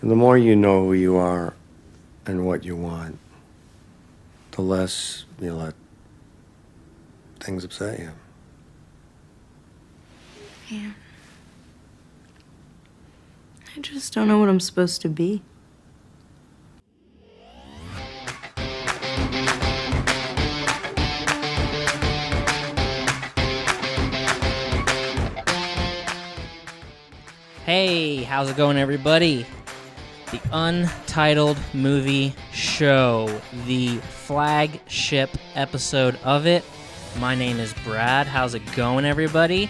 And the more you know who you are and what you want, the less you let things upset you. Yeah. I just don't know what I'm supposed to be. Hey, how's it going, everybody? The Untitled Movie Show, the flagship episode of it. My name is Brad. How's it going, everybody?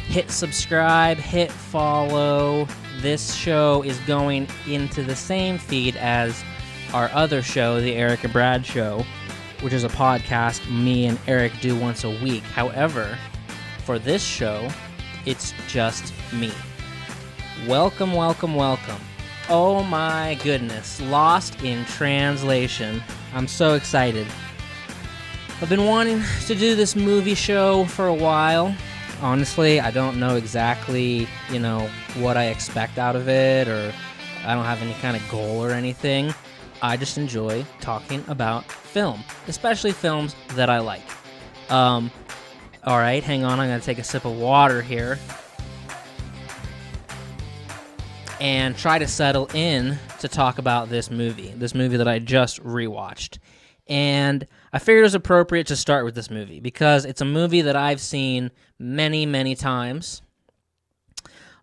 Hit subscribe, hit follow. This show is going into the same feed as our other show, the Erick and Brad Show, which is a podcast me and Erick do once a week. However, for this show, it's just me. Welcome, welcome, welcome. Oh my goodness, Lost in Translation. I'm so excited. I've been wanting to do this movie show for a while. Honestly, I don't know exactly, what I expect out of it, or I don't have any kind of goal or anything. I just enjoy talking about film, especially films that I like. Alright, hang on, I'm going to take a sip of water here and try to settle in to talk about this movie that I just rewatched. And I figured it was appropriate to start with this movie because it's a movie that I've seen many, many times.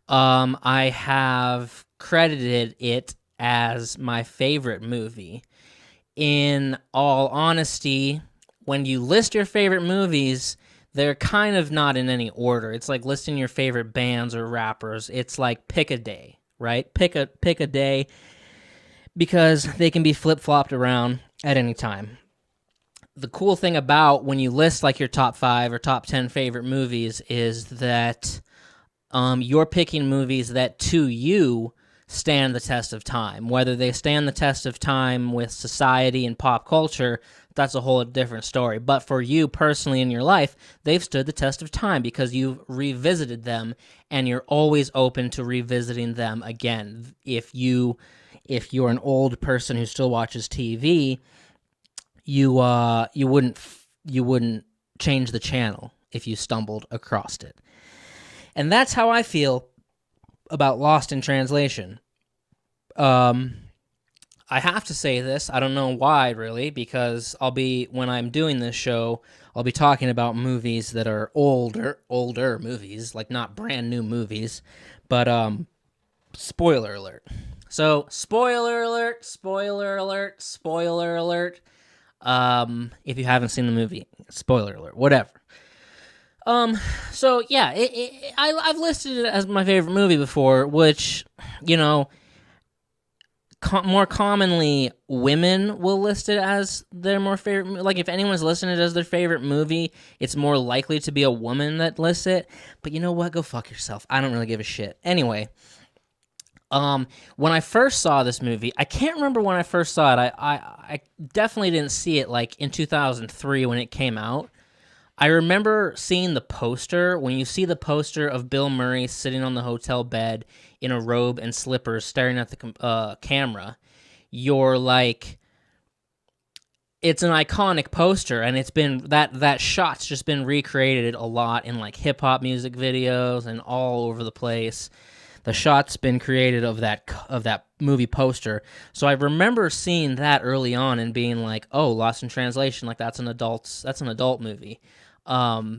I have credited it as my favorite movie. In all honesty, when you list your favorite movies, they're kind of not in any order. It's like listing your favorite bands or rappers. It's like pick a day, right? Pick a day because they can be flip-flopped around at any time. The cool thing about when you list like your top 5 or top 10 favorite movies is that you're picking movies that to you stand the test of time. Whether they stand the test of time with society and pop culture, that's a whole different story. But for you personally in your life, they've stood the test of time because you've revisited them and you're always open to revisiting them again. If you're an old person who still watches TV, you wouldn't change the channel if you stumbled across it. And that's how I feel about Lost in Translation. I have to say this, I don't know why really, because when I'm doing this show, I'll be talking about movies that are older movies, like not brand new movies, but spoiler alert. So, spoiler alert. If you haven't seen the movie, spoiler alert, whatever. So yeah, I've listed it as my favorite movie before, which, more commonly women will list it as their more favorite. Like if anyone's listing it as their favorite movie, it's more likely to be a woman that lists it. But you know what? Go fuck yourself. I don't really give a shit. Anyway, when I first saw this movie, I can't remember when I first saw it. I definitely didn't see it like in 2003 when it came out. I remember seeing the poster. When you see the poster of Bill Murray sitting on the hotel bed in a robe and slippers staring at the camera, you're like, it's an iconic poster, and it's been that shot's just been recreated a lot in like hip hop music videos and all over the place. The shot's been created of that movie poster. So I remember seeing that early on and being like, "Oh, Lost in Translation, like that's an adult movie."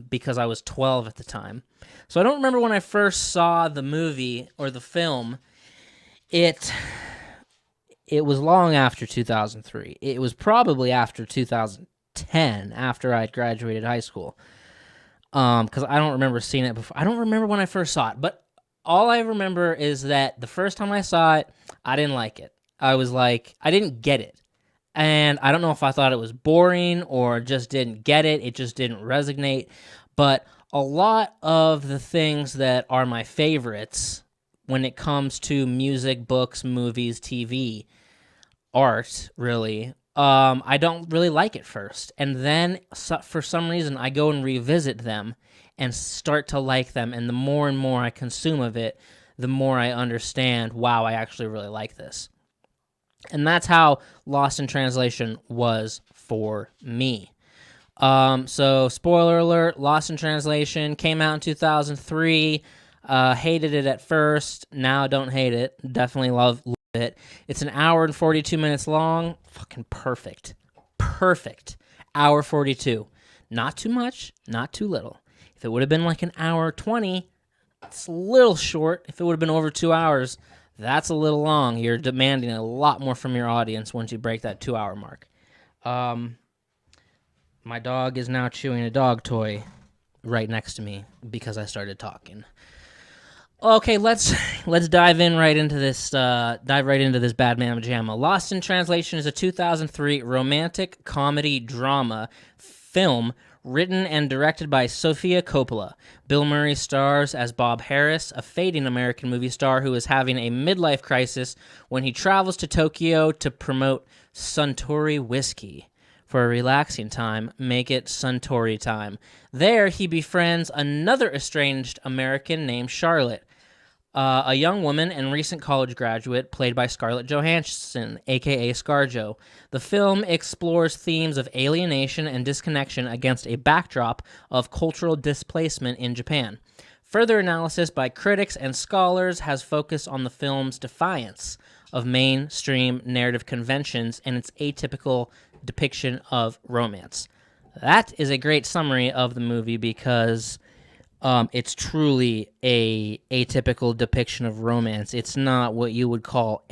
Because I was 12 at the time. So I don't remember when I first saw the movie or the film. It was long after 2003. It was probably after 2010, after I'd graduated high school. Because I don't remember seeing it before. I don't remember when I first saw it, but all I remember is that the first time I saw it, I didn't like it. I was like, I didn't get it. And I don't know if I thought it was boring or just didn't get it. It just didn't resonate. But a lot of the things that are my favorites when it comes to music, books, movies, TV, art, really, I don't really like it first. And then for some reason, I go and revisit them and start to like them. And the more and more I consume of it, the more I understand, wow, I actually really like this. And that's how Lost in Translation was for me. So spoiler alert, Lost in Translation came out in 2003. Hated it at first. Now don't hate it. Definitely love it. It's an hour and 42 minutes long. Fucking perfect. Perfect. Hour 42. Not too much, not too little. If it would have been like an hour 20, it's a little short. If it would have been over 2 hours, that's a little long. You're demanding a lot more from your audience once you break that 2 hour mark. My dog is now chewing a dog toy right next to me because I started talking. Okay, let's dive right into this bad mamma jamma. Lost in Translation is a 2003 romantic comedy drama film written and directed by Sofia Coppola. Bill Murray stars as Bob Harris, a fading American movie star who is having a midlife crisis when he travels to Tokyo to promote Suntory whiskey. For a relaxing time, make it Suntory time. There, he befriends another estranged American named Charlotte, a young woman and recent college graduate played by Scarlett Johansson, a.k.a. ScarJo. The film explores themes of alienation and disconnection against a backdrop of cultural displacement in Japan. Further analysis by critics and scholars has focused on the film's defiance of mainstream narrative conventions and its atypical depiction of romance. That is a great summary of the movie because it's truly a atypical depiction of romance. It's not what you would call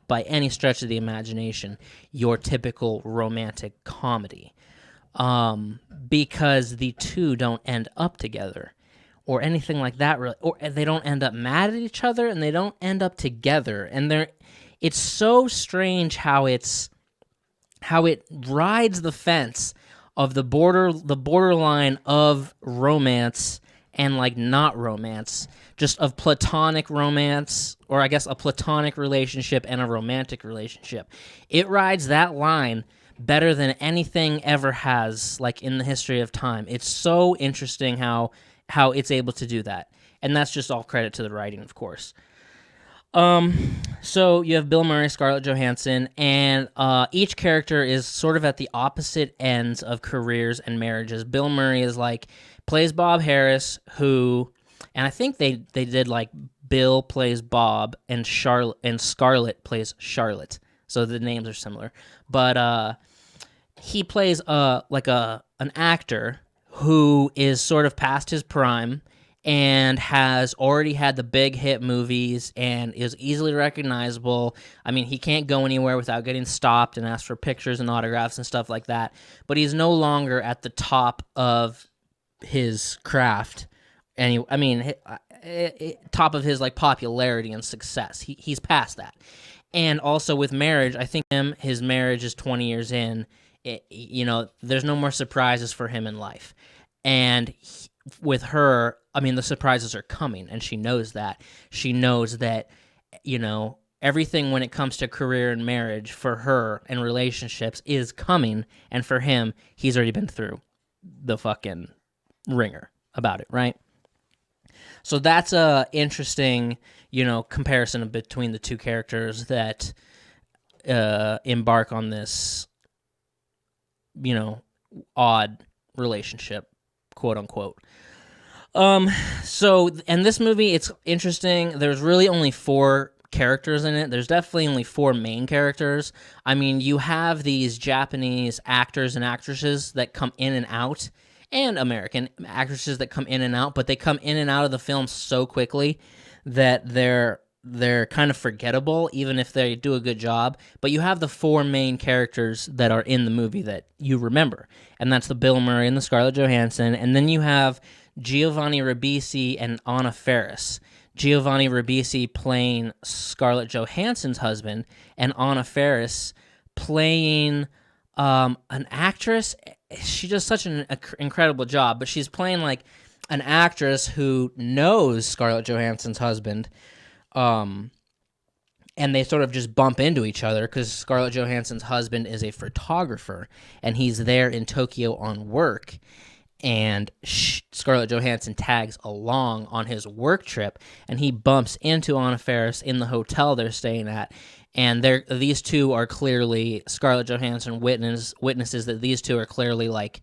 by any stretch of the imagination your typical romantic comedy, because the two don't end up together or anything like that, really, or they don't end up mad at each other and they don't end up together. And it's so strange how it rides the fence of the borderline of romance and like not romance, just of platonic romance, or I guess a platonic relationship and a romantic relationship. It rides that line better than anything ever has, like in the history of time. It's so interesting how it's able to do that. And that's just all credit to the writing, of course. So you have Bill Murray, Scarlett Johansson, and each character is sort of at the opposite ends of careers and marriages. Bill Murray plays Bob Harris, and I think they did like Bill plays Bob and Scarlett plays Charlotte. So the names are similar. But he plays an actor who is sort of past his prime and has already had the big hit movies and is easily recognizable. I mean, he can't go anywhere without getting stopped and asked for pictures and autographs and stuff like that. But he's no longer at the top of his craft. And top of his like popularity and success. He's past that. And also with marriage, I think his marriage is 20 years in. There's no more surprises for him in life. And with her, the surprises are coming, and she knows that. She knows that, everything when it comes to career and marriage for her and relationships is coming, and for him, he's already been through the fucking ringer about it, right? So that's a interesting, comparison between the two characters that embark on this, odd relationship, quote unquote. And this movie, it's interesting. There's really only 4 characters in it. There's definitely only 4 main characters. You have these Japanese actors and actresses that come in and out, and American actresses that come in and out, but they come in and out of the film so quickly that they're kind of forgettable, even if they do a good job. But you have the 4 main characters that are in the movie that you remember, and that's the Bill Murray and the Scarlett Johansson, and then you have Giovanni Ribisi and Anna Faris. Giovanni Ribisi playing Scarlett Johansson's husband, and Anna Faris playing an actress. She does such an incredible job, but she's playing like an actress who knows Scarlett Johansson's husband, and they sort of just bump into each other because Scarlett Johansson's husband is a photographer, and he's there in Tokyo on work. and Scarlett Johansson tags along on his work trip, and he bumps into Anna Faris in the hotel they're staying at. And these two are clearly, Scarlett Johansson witnesses that these two are clearly like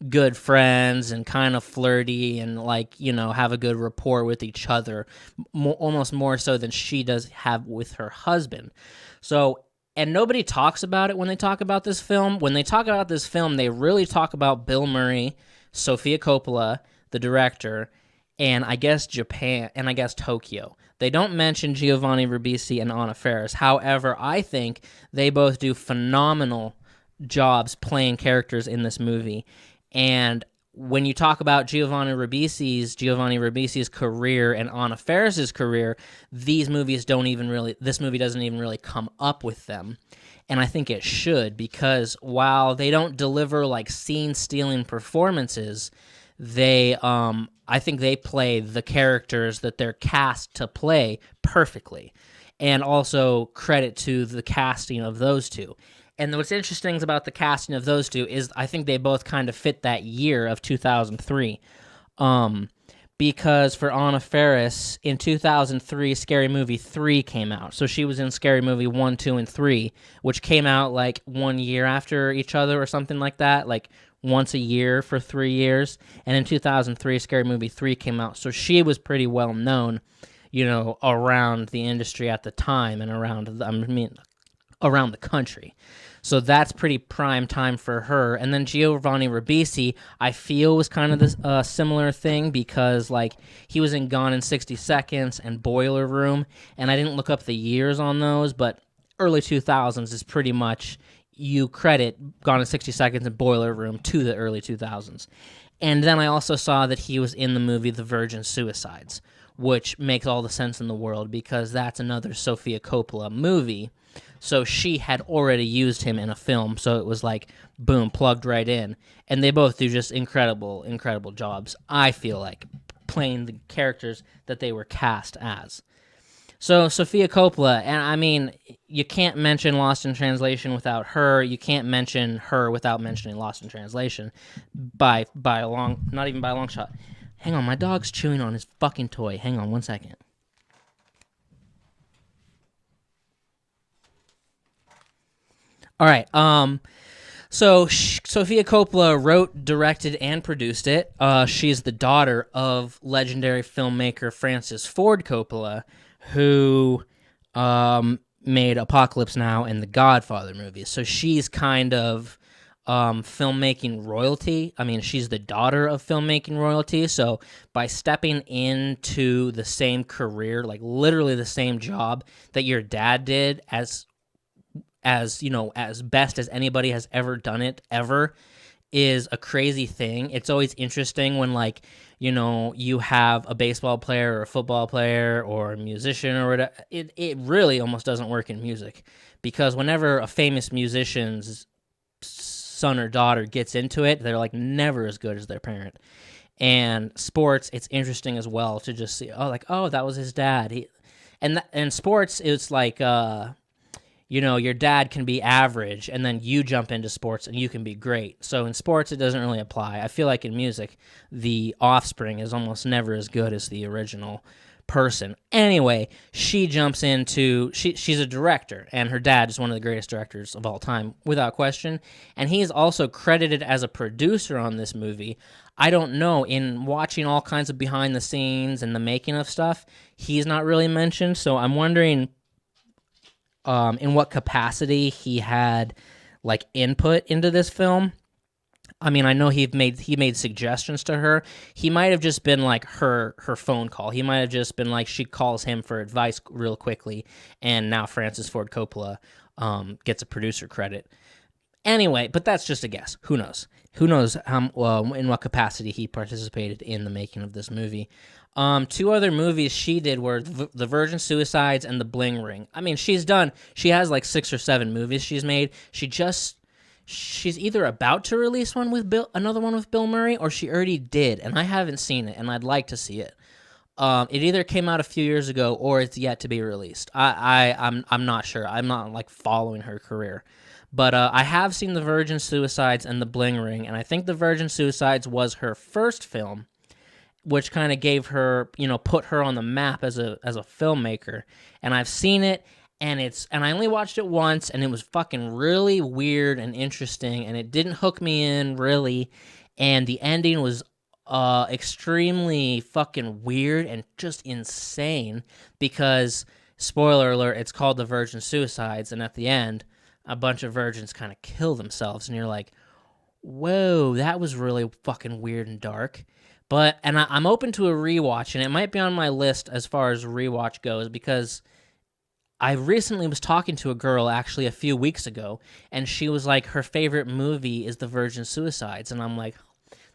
good friends and kind of flirty and like, have a good rapport with each other, almost more so than she does have with her husband. So, and nobody talks about it when they talk about this film. When they talk about this film, they really talk about Bill Murray, Sofia Coppola, the director, and I guess Japan, and I guess Tokyo. They don't mention Giovanni Ribisi and Anna Faris. However, I think they both do phenomenal jobs playing characters in this movie. And when you talk about Giovanni Ribisi's career and Anna Faris's career, this movie doesn't even really come up with them. And I think it should, because while they don't deliver like scene-stealing performances, I think they play the characters that they're cast to play perfectly. And also credit to the casting of those two. And what's interesting about the casting of those two is I think they both kind of fit that year of 2003. Because for Anna Faris, in 2003, Scary Movie 3 came out. So she was in Scary Movie 1, 2, and 3, which came out like 1 year after each other or something like that, like once a year for 3 years. And in 2003, Scary Movie 3 came out. So she was pretty well known, around the industry at the time and around the country. So that's pretty prime time for her. And then Giovanni Ribisi, I feel, was kind of this similar thing, because like he was in Gone in 60 Seconds and Boiler Room, and I didn't look up the years on those, but early 2000s is pretty much, you credit Gone in 60 Seconds and Boiler Room to the early 2000s. And then I also saw that he was in the movie The Virgin Suicides, which makes all the sense in the world, because that's another Sofia Coppola movie. So she had already used him in a film, so it was like, boom, plugged right in. And they both do just incredible, incredible jobs, I feel like, playing the characters that they were cast as. So Sofia Coppola, and I mean, you can't mention Lost in Translation without her. You can't mention her without mentioning Lost in Translation by a long, not even by a long shot. Hang on, my dog's chewing on his fucking toy. Hang on 1 second. All right. So Sofia Coppola wrote, directed, and produced it. She's the daughter of legendary filmmaker Francis Ford Coppola, who made Apocalypse Now and the Godfather movies. So she's kind of filmmaking royalty. I mean, she's the daughter of filmmaking royalty. So by stepping into the same career, like literally the same job that your dad did, as best as anybody has ever done it ever, is a crazy thing. It's always interesting when, like, you have a baseball player or a football player or a musician or whatever. It really almost doesn't work in music, because whenever a famous musician's son or daughter gets into it, they're like never as good as their parent. And sports, it's interesting as well to just see, that was his dad. And sports, it's like, your dad can be average, and then you jump into sports and you can be great. So in sports, it doesn't really apply. I feel like in music, the offspring is almost never as good as the original person. Anyway, she jumps into, she's a director, and her dad is one of the greatest directors of all time, without question. And he's also credited as a producer on this movie. I don't know, in watching all kinds of behind the scenes and the making of stuff, he's not really mentioned. So I'm wondering in what capacity he had like input into this film. I mean, I know he made suggestions to her. He might have just been like her phone call. He might have just been like, she calls him for advice real quickly, and now Francis Ford Coppola gets a producer credit. Anyway, but that's just a guess. Who knows? Who knows in what capacity he participated in the making of this movie. Two other movies she did were The Virgin Suicides and The Bling Ring. I mean, she has like 6 or 7 movies she's made. She's either about to release another one with Bill Murray, or she already did, and I haven't seen it, and I'd like to see it. It either came out a few years ago or it's yet to be released. I'm not sure. I'm not like following her career, but I have seen The Virgin Suicides and The Bling Ring, and I think The Virgin Suicides was her first film, which kind of gave her, put her on the map as a filmmaker. And I've seen it, and I only watched it once, and it was fucking really weird and interesting, and it didn't hook me in really, and the ending was extremely fucking weird and just insane because, spoiler alert, it's called The Virgin Suicides, and at the end, a bunch of virgins kind of kill themselves, and you're like, whoa, that was really fucking weird and dark. But, and I'm open to a rewatch, and it might be on my list as far as rewatch goes, because I recently was talking to a girl actually a few weeks ago, and she was like, her favorite movie is The Virgin Suicides, and I'm like,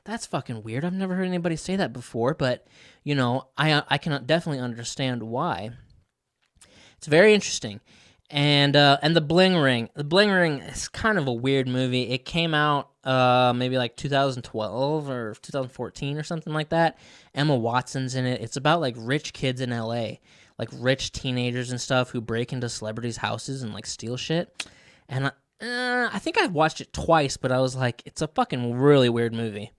that's fucking weird. I've never heard anybody say that before, but, I can definitely understand why. It's very interesting. And The Bling Ring. The Bling Ring is kind of a weird movie. It came out maybe like 2012 or 2014 or something like that. Emma Watson's in it. It's about like rich kids in LA, like rich teenagers and stuff who break into celebrities' houses and like steal shit. And I think I've watched it twice, but I was like, it's a fucking really weird movie.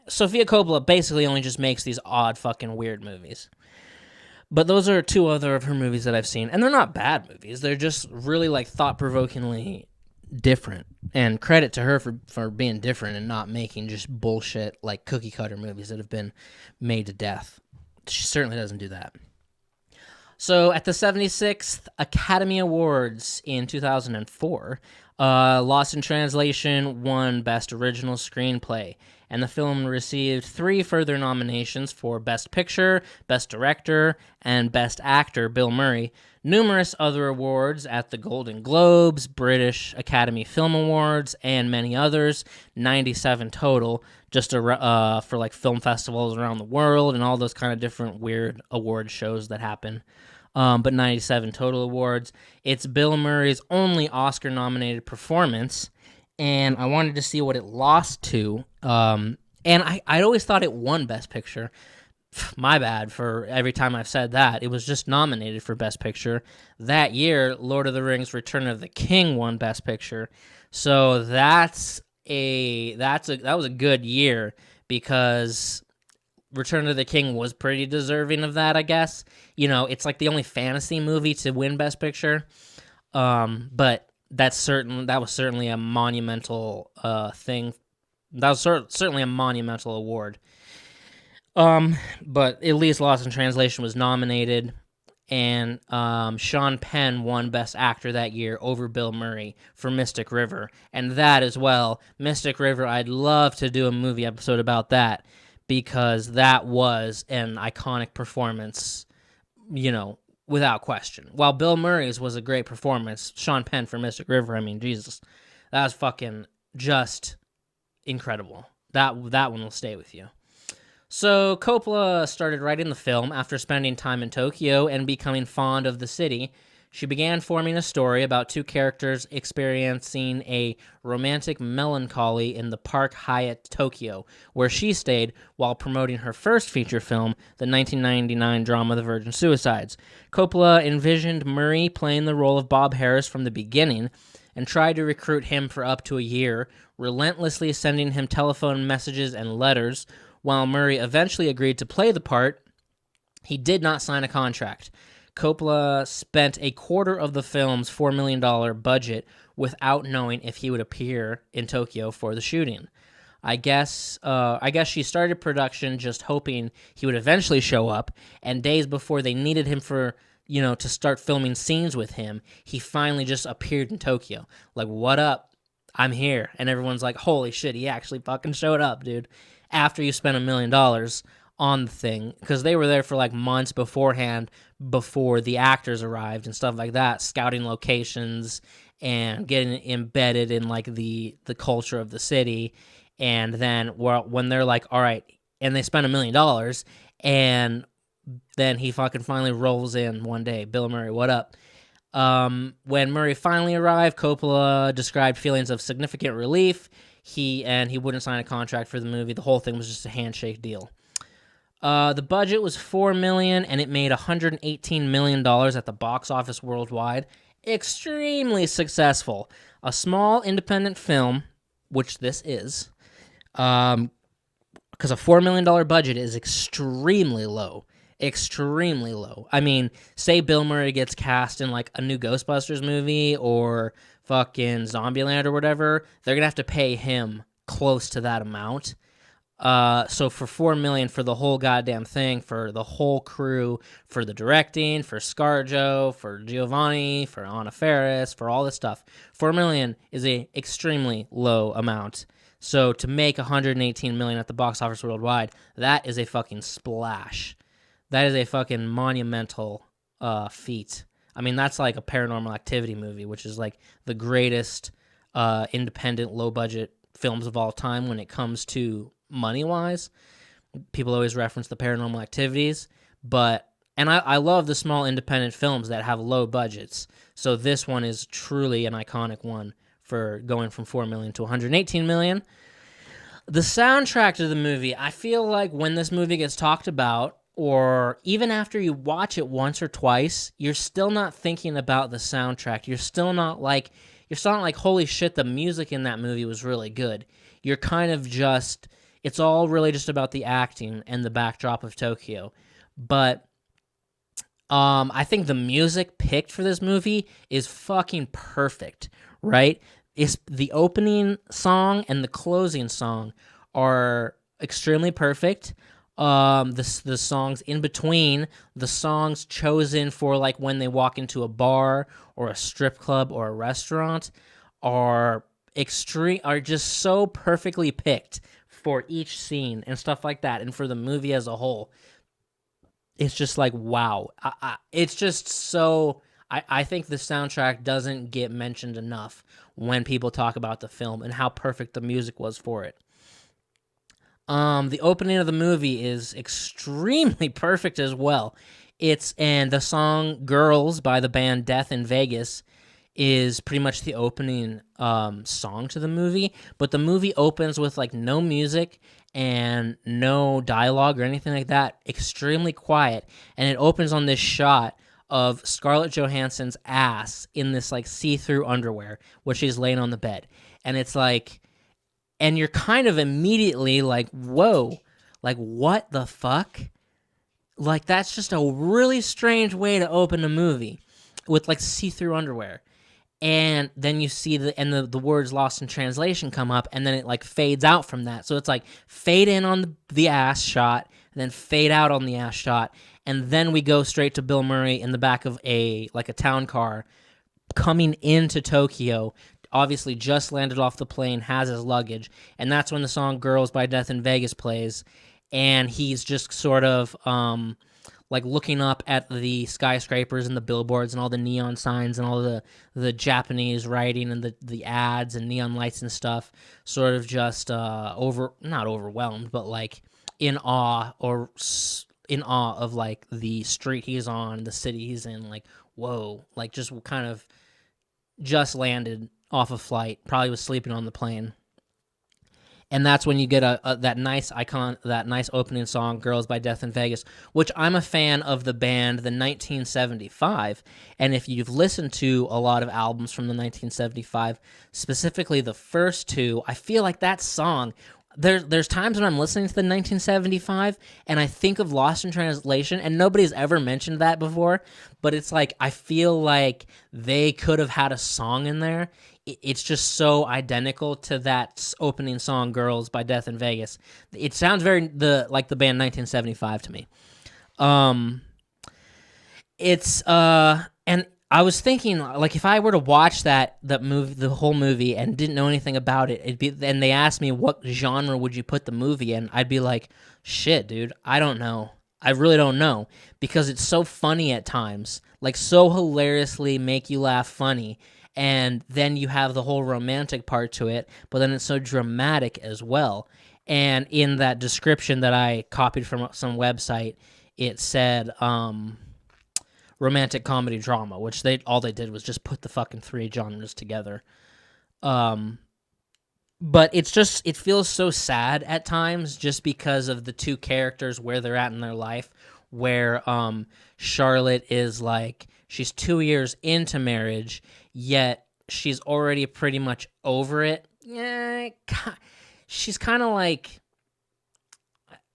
Sofia Coppola basically only just makes these odd fucking weird movies. But those are two other of her movies that I've seen, and they're not bad movies. They're just really like thought-provokingly different. And credit to her for being different and not making just bullshit like cookie-cutter movies that have been made to death. She certainly doesn't do that. So at the 76th Academy Awards in 2004, Lost in Translation won Best Original Screenplay, and the film received 3 further nominations for Best Picture, Best Director, and Best Actor, Bill Murray. Numerous other awards at the Golden Globes, British Academy Film Awards, and many others, 97 total, just for like film festivals around the world and all those kind of different weird award shows that happen. But 97 total awards. It's Bill Murray's only Oscar-nominated performance, and I wanted to see what it lost to. And I'd always thought it won Best Picture. My bad for every time I've said that. It was just nominated for Best Picture. That year, Lord of the Rings: Return of the King won Best Picture. So that was a good year because Return of the King was pretty deserving of that, I guess. It's like the only fantasy movie to win Best Picture. But that was certainly a monumental thing. That was certainly a monumental award. But at least Lost in Translation was nominated, and Sean Penn won Best Actor that year over Bill Murray for Mystic River. And that as well, Mystic River, I'd love to do a movie episode about that, because that was an iconic performance, without question. While Bill Murray's was a great performance, Sean Penn for Mystic River, I mean, Jesus, that was fucking just incredible. That one will stay with you. So Coppola started writing the film after spending time in Tokyo and becoming fond of the city. She began forming a story about 2 characters experiencing a romantic melancholy in the Park Hyatt, Tokyo, where she stayed while promoting her first feature film, the 1999 drama The Virgin Suicides. Coppola envisioned Murray playing the role of Bob Harris from the beginning and tried to recruit him for up to a year, relentlessly sending him telephone messages and letters. While Murray eventually agreed to play the part, he did not sign a contract. Coppola spent a quarter of the film's $4 million budget without knowing if he would appear in Tokyo for the shooting. I guess she started production just hoping he would eventually show up, and days before they needed him for, to start filming scenes with him, he finally just appeared in Tokyo. Like, what up? I'm here. And everyone's like, holy shit, he actually fucking showed up, dude. After you spent $1 million on the thing, because they were there for like months beforehand, before the actors arrived and stuff like that, scouting locations and getting embedded in like the culture of the city. And then when they're like, all right, and they spent $1 million, and then he fucking finally rolls in one day. Bill Murray, what up? When Murray finally arrived, Coppola described feelings of significant relief. He wouldn't sign a contract for the movie. The whole thing was just a handshake deal. The budget was $4 million, and it made $118 million at the box office worldwide. Extremely successful. A small independent film, which this is, because a $4 million budget is extremely low. Extremely low. I mean, say Bill Murray gets cast in like a new Ghostbusters movie or fucking Zombieland or whatever, they're gonna have to pay him close to that amount. So for $4 million for the whole goddamn thing, for the whole crew, for the directing, for ScarJo, for Giovanni, for Anna Faris, for all this stuff, $4 million is a extremely low amount. So to make $118 million at the box office worldwide, that is a fucking splash. That is a fucking monumental feat. I mean, that's like a Paranormal Activity movie, which is like the greatest independent, low-budget films of all time when it comes to money-wise. People always reference the Paranormal Activities, and I love the small independent films that have low budgets. So this one is truly an iconic one for going from $4 million to $118 million. The soundtrack to the movie, I feel like when this movie gets talked about, or even after you watch it once or twice, you're still not thinking about the soundtrack. You're still not like, holy shit, the music in that movie was really good. You're kind of just, it's all really just about the acting and the backdrop of Tokyo. But I think the music picked for this movie is fucking perfect, right? It's the opening song and the closing song are extremely perfect. The songs in between, the songs chosen for like when they walk into a bar or a strip club or a restaurant are just so perfectly picked for each scene and stuff like that, and for the movie as a whole. It's just like, wow. It's just so... I think the soundtrack doesn't get mentioned enough when people talk about the film and how perfect the music was for it. The opening of the movie is extremely perfect as well. And the song "Girls" by the band Death in Vegas is pretty much the opening song to the movie, but the movie opens with like no music and no dialogue or anything like that. Extremely quiet, and it opens on this shot of Scarlett Johansson's ass in this like see-through underwear, where she's laying on the bed, and it's like, and you're kind of immediately like, whoa, like what the fuck? Like that's just a really strange way to open a movie with like see-through underwear. And then you see the words "lost in translation" come up, and then it like fades out from that. So it's like fade in on the ass shot, and then fade out on the ass shot, and then we go straight to Bill Murray in the back of a town car coming into Tokyo. Obviously just landed off the plane, has his luggage, and that's when the song "Girls" by Death in Vegas plays, and he's just sort of like looking up at the skyscrapers and the billboards and all the neon signs and all the Japanese writing and the ads and neon lights and stuff, sort of just not overwhelmed, but like in awe of like the street he's on, the city he's in, like, whoa, like just kind of just landed off a flight, probably was sleeping on the plane. And that's when you get that nice opening song, "Girls" by Death in Vegas, which I'm a fan of the band, the 1975. And if you've listened to a lot of albums from the 1975, specifically the first two, I feel like that song, there's times when I'm listening to the 1975 and I think of Lost in Translation, and nobody's ever mentioned that before, but it's like I feel like they could have had a song in there. It's just so identical to that opening song, "Girls" by Death in Vegas. It sounds very like the band 1975 to me. And I was thinking, like, if I were to watch that movie, the whole movie, and didn't know anything about it, and they asked me what genre would you put the movie in, I'd be like, shit, dude, I don't know. I really don't know, because it's so funny at times, like so hilariously make you laugh funny. And then you have the whole romantic part to it, but then it's so dramatic as well. And in that description that I copied from some website, it said romantic comedy drama, which all they did was just put the fucking three genres together. but it feels so sad at times just because of the two characters where they're at in their life, where Charlotte is like, she's 2 years into marriage, yet she's already pretty much over it. Yeah, she's kind of like,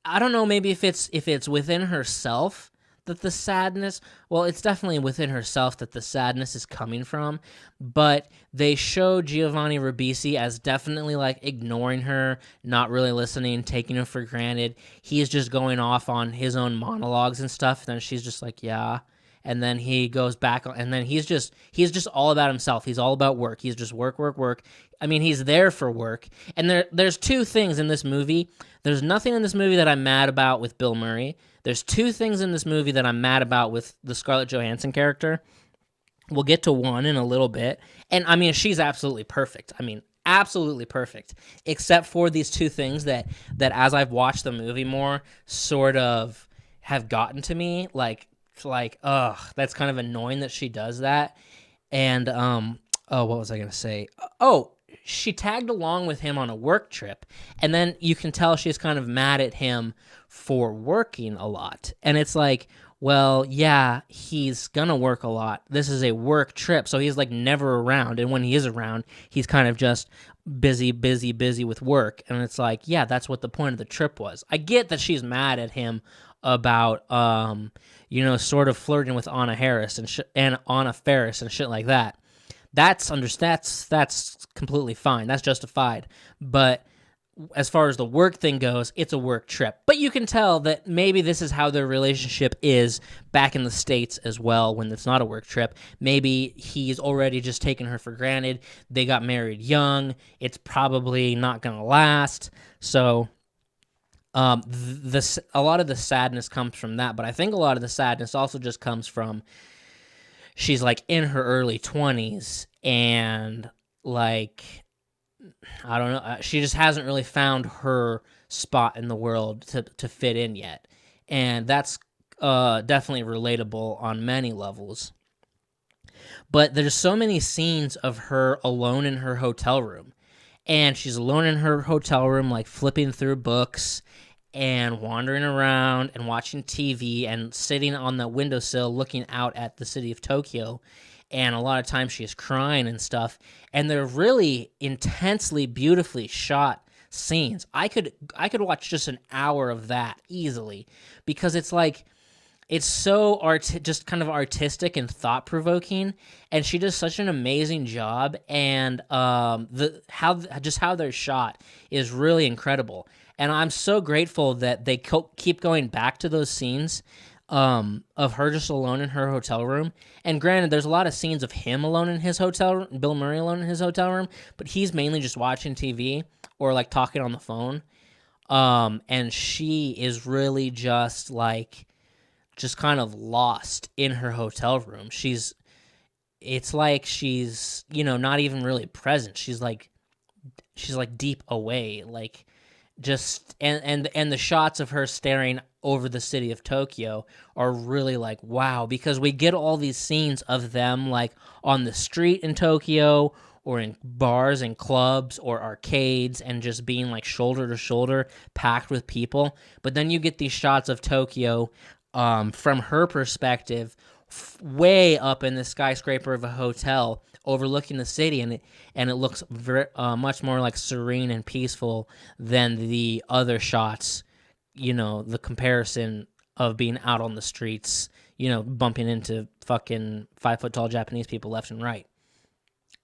I don't know, maybe if it's within herself that the sadness, well, it's definitely within herself that the sadness is coming from, but they show Giovanni Ribisi as definitely like ignoring her, not really listening, taking her for granted. He's just going off on his own monologues and stuff, and then she's just like, yeah. And then he goes back, and then he's just all about himself. He's all about work. He's just work, work, work. I mean, he's there for work. And there's two things in this movie. There's nothing in this movie that I'm mad about with Bill Murray. There's two things in this movie that I'm mad about with the Scarlett Johansson character. We'll get to one in a little bit. And I mean, she's absolutely perfect. I mean, absolutely perfect. Except for these two things that as I've watched the movie more, sort of have gotten to me. Like, ugh, that's kind of annoying that she does that. And, what was I going to say? Oh, she tagged along with him on a work trip, and then you can tell she's kind of mad at him for working a lot. And it's like, well, yeah, he's gonna work a lot. This is a work trip, so he's like never around, and when he is around, he's kind of just busy with work. And it's like, yeah, that's what the point of the trip was. I get that she's mad at him about sort of flirting with Anna Harris and Anna Faris and shit like that. That's completely fine. That's justified. But as far as the work thing goes, it's a work trip. But you can tell that maybe this is how their relationship is back in the States as well when it's not a work trip. Maybe he's already just taken her for granted. They got married young. It's probably not going to last. So a lot of the sadness comes from that. But I think a lot of the sadness also just comes from she's like in her early 20s and like, I don't know, she just hasn't really found her spot in the world to fit in yet. And that's definitely relatable on many levels. But there's so many scenes of her alone in her hotel room. And she's alone in her hotel room, like flipping through books and wandering around and watching TV and sitting on the windowsill looking out at the city of Tokyo. And a lot of times she's crying and stuff. And they're really intensely, beautifully shot scenes. I could watch just an hour of that easily because it's like, it's so just kind of artistic and thought-provoking, and she does such an amazing job. And how they're shot is really incredible. And I'm so grateful that they keep going back to those scenes of her just alone in her hotel room. And granted, there's a lot of scenes of him alone in his hotel room, Bill Murray alone in his hotel room, but he's mainly just watching TV or like talking on the phone. And she is really just kind of lost in her hotel room. It's like she's, not even really present. She's like deep away, like just, and the shots of her staring over the city of Tokyo are really like, wow, because we get all these scenes of them like on the street in Tokyo or in bars and clubs or arcades and just being like shoulder to shoulder packed with people. But then you get these shots of Tokyo from her perspective, way up in the skyscraper of a hotel overlooking the city, and it looks very, much more like serene and peaceful than the other shots. The comparison of being out on the streets, bumping into fucking 5-foot-tall Japanese people left and right.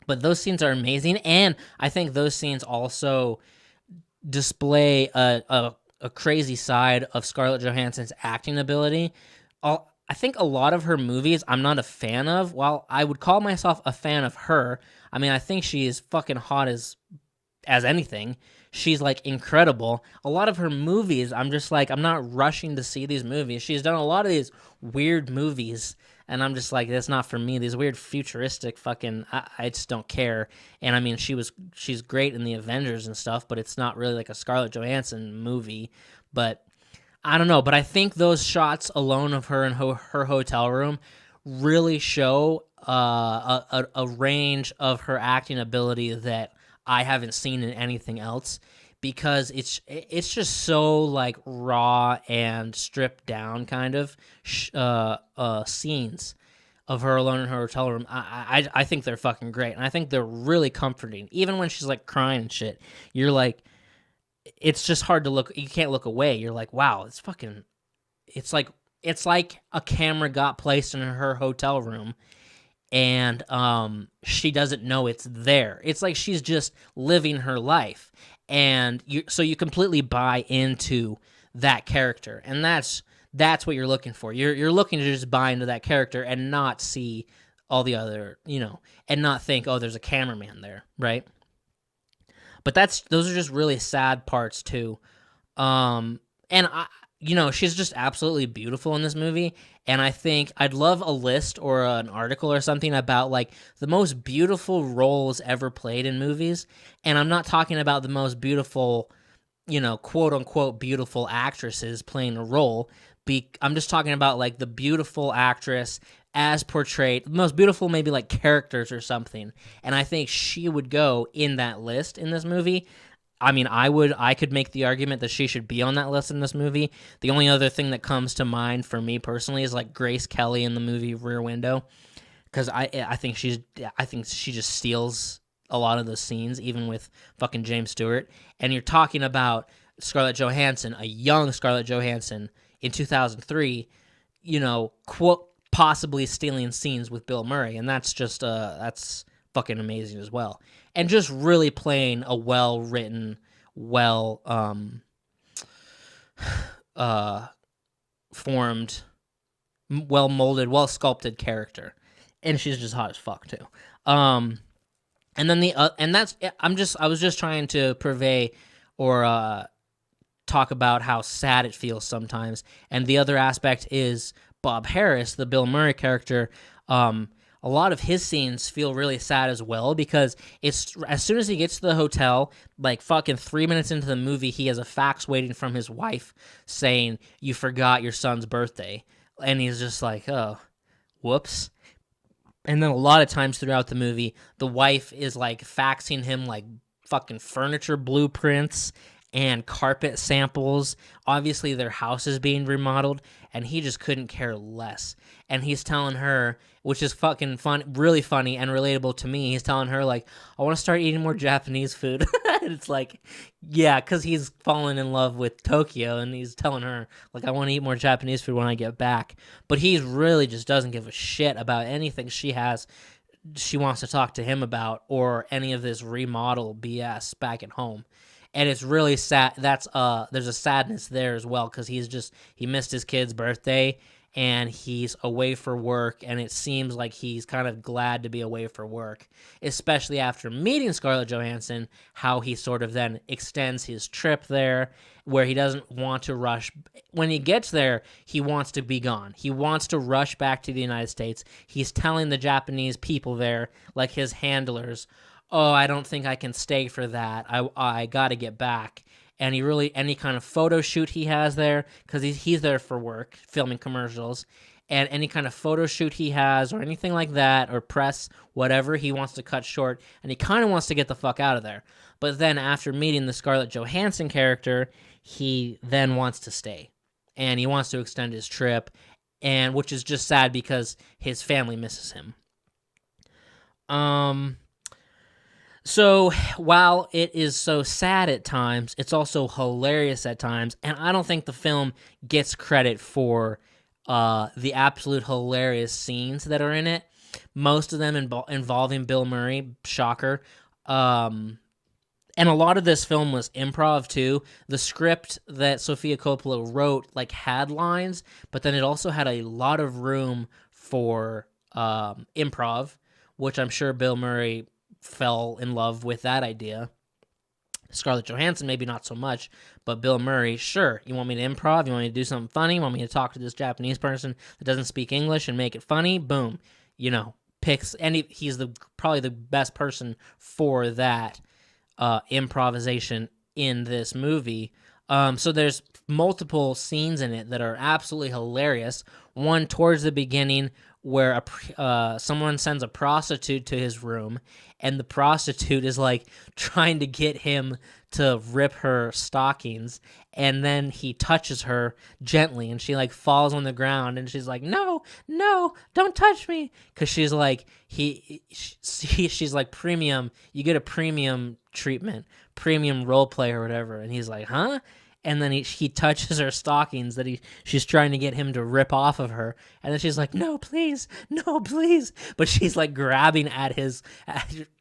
But those scenes are amazing, and I think those scenes also display a crazy side of Scarlett Johansson's acting ability. I think a lot of her movies I'm not a fan of. While I would call myself a fan of her, I mean, I think she is fucking hot as anything. She's like incredible. A lot of her movies, I'm just like, I'm not rushing to see these movies. She's done a lot of these weird movies, and I'm just like, that's not for me. These weird futuristic fucking, I just don't care. And I mean, she's great in the Avengers and stuff, but it's not really like a Scarlett Johansson movie. But I don't know. But I think those shots alone of her in her hotel room really show a range of her acting ability that I haven't seen in anything else, because it's just so like raw and stripped down kind of scenes of her alone in her hotel room. I think they're fucking great, and I think they're really comforting. Even when she's like crying and shit, you're like, it's just hard to look. You can't look away. You're like, wow, it's fucking. It's like a camera got placed in her hotel room, and she doesn't know it's there. It's like she's just living her life, and you completely buy into that character, and that's what you're looking for. You're looking to just buy into that character and not see all the other, and not think, oh, there's a cameraman there, right? But those are just really sad parts too. And she's just absolutely beautiful in this movie. And I think I'd love a list or an article or something about like the most beautiful roles ever played in movies. And I'm not talking about the most beautiful, quote unquote beautiful actresses playing a role. I'm just talking about like the beautiful actress as portrayed, the most beautiful maybe like characters or something. And I think she would go in that list in this movie. I mean, I could make the argument that she should be on that list in this movie. The only other thing that comes to mind for me personally is like Grace Kelly in the movie Rear Window, because I think she just steals a lot of the scenes, even with fucking James Stewart. And you're talking about Scarlett Johansson, a young Scarlett Johansson in 2003, quote, possibly stealing scenes with Bill Murray, and that's just that's fucking amazing as well. And just really playing a well-written, formed, well-molded, well-sculpted character. And she's just hot as fuck too. And then I was just trying to purvey or talk about how sad it feels sometimes. And the other aspect is Bob Harris, the Bill Murray character. A lot of his scenes feel really sad as well, because it's as soon as he gets to the hotel, like fucking 3 minutes into the movie, he has a fax waiting from his wife saying, "You forgot your son's birthday." And he's just like, oh, whoops. And then a lot of times throughout the movie, the wife is like faxing him like fucking furniture blueprints and carpet samples. Obviously their house is being remodeled, and he just couldn't care less. And he's telling her, which is fucking fun, really funny and relatable to me, he's telling her like, I want to start eating more Japanese food. And it's like, yeah, because he's fallen in love with Tokyo, and he's telling her like, I want to eat more Japanese food when I get back. But he really just doesn't give a shit about anything she wants to talk to him about, or any of this remodel BS back at home. And it's really sad. There's a sadness there as well, because he missed his kid's birthday, and he's away for work, and it seems like he's kind of glad to be away for work, especially after meeting Scarlett Johansson, how he sort of then extends his trip there, where he doesn't want to rush. When he gets there, he wants to be gone. He wants to rush back to the United States. He's telling the Japanese people there, like his handlers, oh, I don't think I can stay for that. I got to get back. And any kind of photo shoot he has there, because he's there for work, filming commercials, and any kind of photo shoot he has or anything like that, or press, whatever, he wants to cut short, and he kind of wants to get the fuck out of there. But then after meeting the Scarlett Johansson character, he then wants to stay, and he wants to extend his trip, and which is just sad because his family misses him. So while it is so sad at times, it's also hilarious at times, and I don't think the film gets credit for the absolute hilarious scenes that are in it. Most of them involving Bill Murray, shocker. And a lot of this film was improv too. The script that Sofia Coppola wrote had lines, but then it also had a lot of room for improv, which I'm sure Bill Murray fell in love with that idea. Scarlett Johansson, maybe not so much, but Bill Murray, sure. You want me to improv? You want me to do something funny? You want me to talk to this Japanese person that doesn't speak English and make it funny? Boom. Picks, and he's probably the best person for that improvisation in this movie. So there's multiple scenes in it that are absolutely hilarious. One towards the beginning where someone sends a prostitute to his room, and the prostitute is like trying to get him to rip her stockings, and then he touches her gently, and she like falls on the ground, and she's like, no, no, don't touch me, because she's like she's like, premium, you get a premium treatment, premium role play or whatever, and he's like, huh? And then he touches her stockings that she's trying to get him to rip off of her. And then she's like, no, please, no, please. But she's like grabbing at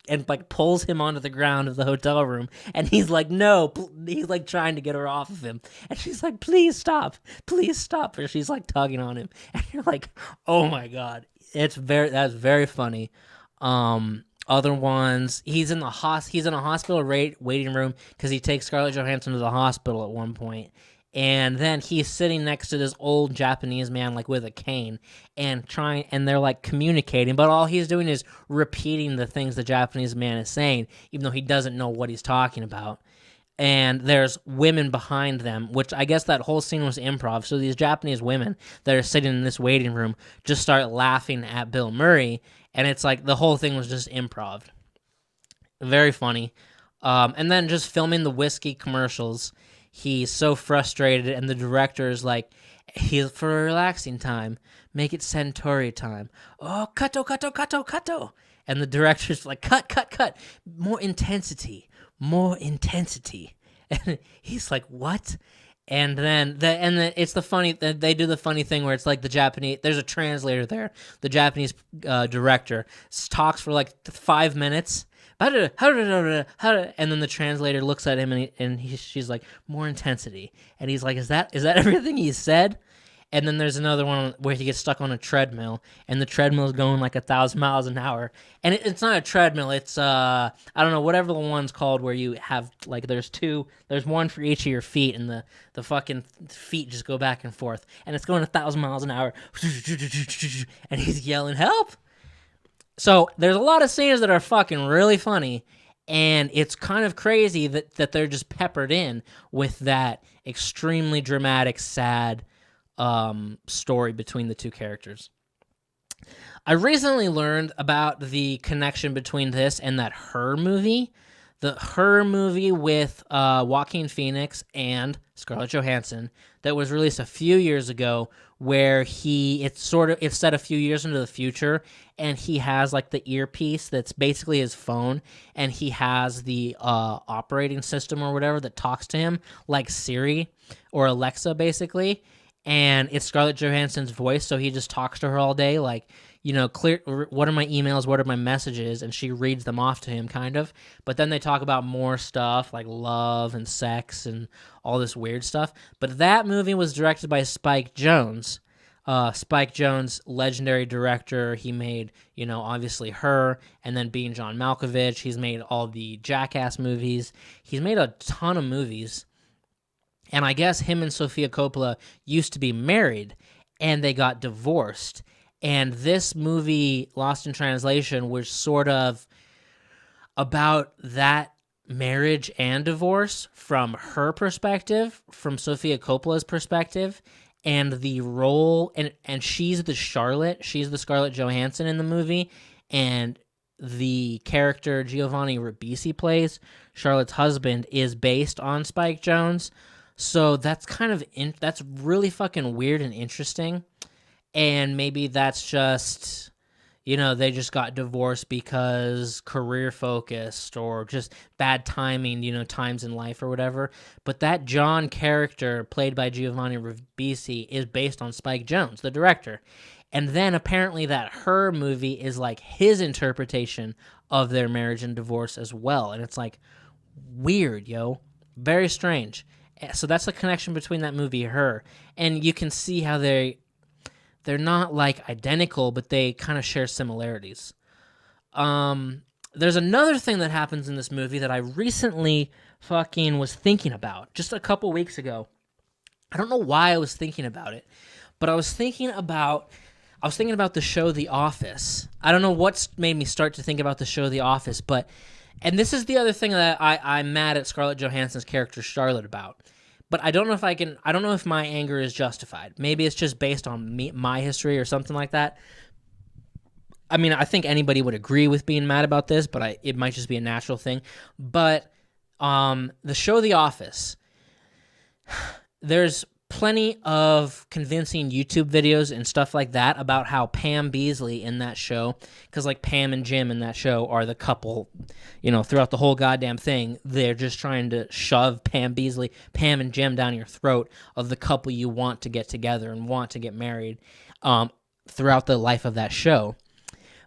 and like pulls him onto the ground of the hotel room. And he's like, no, he's like trying to get her off of him. And she's like, please stop, please stop. Or she's like tugging on him. And you're like, oh my God, that's very funny. Other ones, he's in a hospital waiting room because he takes Scarlett Johansson to the hospital at one point, and then he's sitting next to this old Japanese man like with a cane and they're like communicating, but all he's doing is repeating the things the Japanese man is saying, even though he doesn't know what he's talking about. And there's women behind them, which I guess that whole scene was improv. So these Japanese women that are sitting in this waiting room just start laughing at Bill Murray, and it's like the whole thing was just improv. Very funny. And then just filming the whiskey commercials, he's so frustrated, and the director is like, he's for a relaxing time, make it Suntory time. Oh, kato, kato, kato, kato. And the director's like, cut, more intensity. And he's like, what? And then it's the funny, they do the funny thing where it's like there's a translator there. The Japanese director talks for like 5 minutes. And then the translator looks at him and she's like, more intensity. And he's like, is that everything he said? And then there's another one where he gets stuck on a treadmill, and the treadmill is going like 1,000 miles an hour. And it's not a treadmill. It's, I don't know, whatever the one's called where you have, like, there's one for each of your feet, and the fucking feet just go back and forth. And it's going 1,000 miles an hour. And he's yelling, help! So there's a lot of scenes that are fucking really funny, and it's kind of crazy that they're just peppered in with that extremely dramatic, sad story between the two characters. I recently learned about the connection between this and that Her movie. The Her movie with Joaquin Phoenix and Scarlett Johansson that was released a few years ago, where it's set a few years into the future, and he has like the earpiece that's basically his phone, and he has the operating system or whatever that talks to him like Siri or Alexa basically. And it's Scarlett Johansson's voice, so he just talks to her all day, like, you know, what are my emails, what are my messages, and she reads them off to him, kind of. But then they talk about more stuff, like love and sex and all this weird stuff. But that movie was directed by Spike Jonze. Spike Jonze, legendary director. He made, you know, obviously Her, and then Being John Malkovich. He's made all the Jackass movies. He's made a ton of movies. And I guess him and Sofia Coppola used to be married, and they got divorced. And this movie, Lost in Translation, was sort of about that marriage and divorce from her perspective, from Sofia Coppola's perspective, and the role, and she's the Scarlett Johansson in the movie, and the character Giovanni Ribisi plays, Charlotte's husband, is based on Spike Jonze. So that's that's really fucking weird and interesting. And maybe that's just, you know, they just got divorced because career focused or just bad timing, you know, times in life or whatever. But that John character played by Giovanni Ribisi is based on Spike Jonze, the director. And then apparently that Her movie is like his interpretation of their marriage and divorce as well. And it's like weird, yo. Very strange. So that's the connection between that movie and Her. And you can see how they're not like identical, but they kind of share similarities. There's another thing that happens in this movie that I recently fucking was thinking about just a couple weeks ago. I don't know why I was thinking about it, but I was thinking about the show The Office. I don't know what's made me start to think about the show The Office, and this is the other thing that I'm mad at Scarlett Johansson's character Charlotte about. But I don't know if my anger is justified. Maybe it's just based on my history or something like that. I mean, I think anybody would agree with being mad about this, but it might just be a natural thing. But the show The Office, there's plenty of convincing YouTube videos and stuff like that about how Pam Beesly in that show, because like Pam and Jim in that show are the couple, throughout the whole goddamn thing, they're just trying to shove Pam and Jim down your throat of the couple you want to get together and want to get married throughout the life of that show.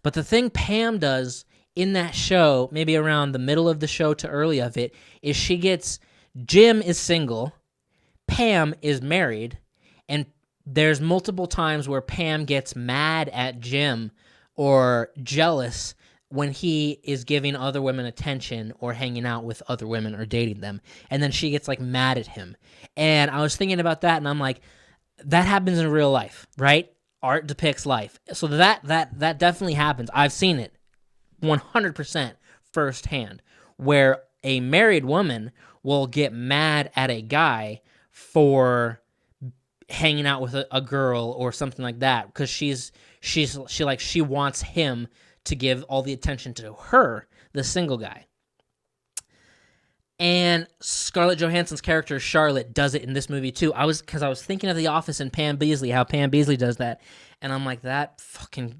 But the thing Pam does in that show, maybe around the middle of the show to early of it, is Jim is single, Pam is married, and there's multiple times where Pam gets mad at Jim or jealous when he is giving other women attention or hanging out with other women or dating them. And then she gets like mad at him. And I was thinking about that, and I'm like, that happens in real life, right? Art depicts life. So that definitely happens. I've seen it 100% firsthand, where a married woman will get mad at a guy for hanging out with a girl or something like that, because she wants him to give all the attention to her, the single guy. And Scarlett Johansson's character Charlotte does it in this movie too. I was thinking of The Office and Pam Beesly, how Pam Beesly does that, and I'm like, that fucking,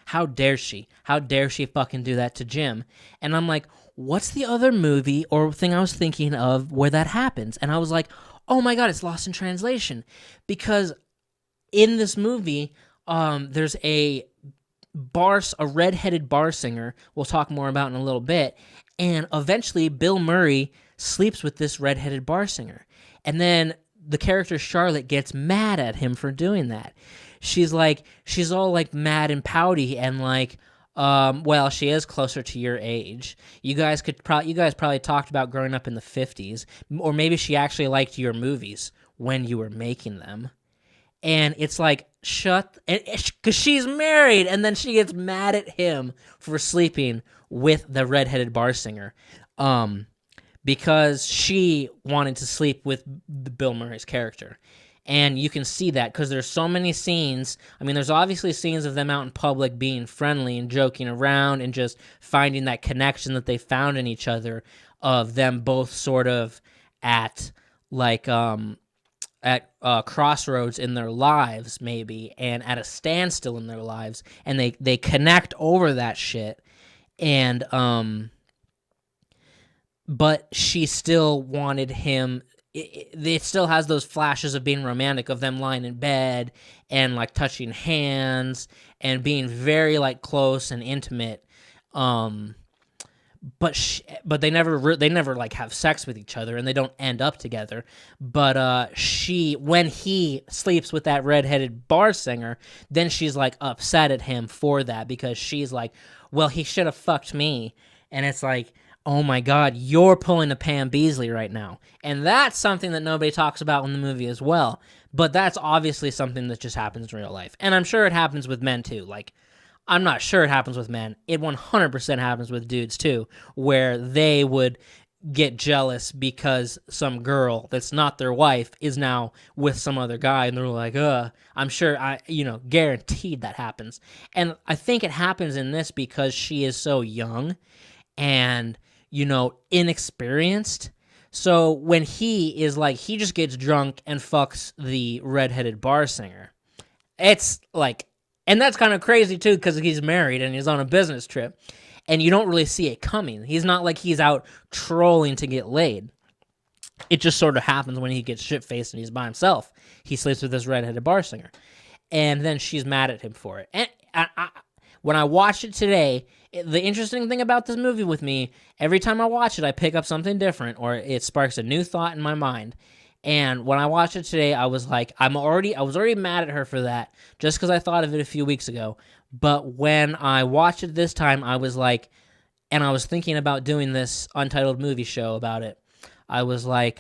how dare she? How dare she fucking do that to Jim? And I'm like, what's the other movie or thing I was thinking of where that happens? And I was like, oh my God, it's Lost in Translation. Because in this movie, there's a redheaded bar singer we'll talk more about in a little bit, and eventually Bill Murray sleeps with this redheaded bar singer. And then the character Charlotte gets mad at him for doing that. She's all like mad and pouty and like, well, she is closer to your age. You guys probably talked about growing up in the 50s, or maybe she actually liked your movies when you were making them. And it's like, because she's married, and then she gets mad at him for sleeping with the redheaded bar singer, because she wanted to sleep with Bill Murray's character. And you can see that because there's so many scenes. I mean, there's obviously scenes of them out in public being friendly and joking around and just finding that connection that they found in each other, of them both sort of at crossroads in their lives maybe, and at a standstill in their lives, and they connect over that shit. And but she still wanted him. It still has those flashes of being romantic, of them lying in bed and like touching hands and being very like close and intimate. But they never like have sex with each other, and they don't end up together. But when he sleeps with that redheaded bar singer, then she's like upset at him for that, because she's like, well, he should have fucked me. And it's like, oh my God, you're pulling a Pam Beesly right now. And that's something that nobody talks about in the movie as well. But that's obviously something that just happens in real life. And I'm sure it happens with men too. Like, I'm not sure it happens with men. It 100% happens with dudes too, where they would get jealous because some girl that's not their wife is now with some other guy, and they're like, I'm sure, guaranteed that happens. And I think it happens in this because she is so young and, inexperienced. So when he just gets drunk and fucks the redheaded bar singer, it's like, and that's kind of crazy too, because he's married and he's on a business trip, and you don't really see it coming. He's not like he's out trolling to get laid. It just sort of happens when he gets shit-faced and he's by himself. He sleeps with this redheaded bar singer, and then she's mad at him for it. And when I watched it today, the interesting thing about this movie with me, every time I watch it, I pick up something different, or it sparks a new thought in my mind. And when I watched it today, I was like, I was already mad at her for that, just because I thought of it a few weeks ago. But when I watched it this time, I was like, and I was thinking about doing this Untitled movie show about it. I was like,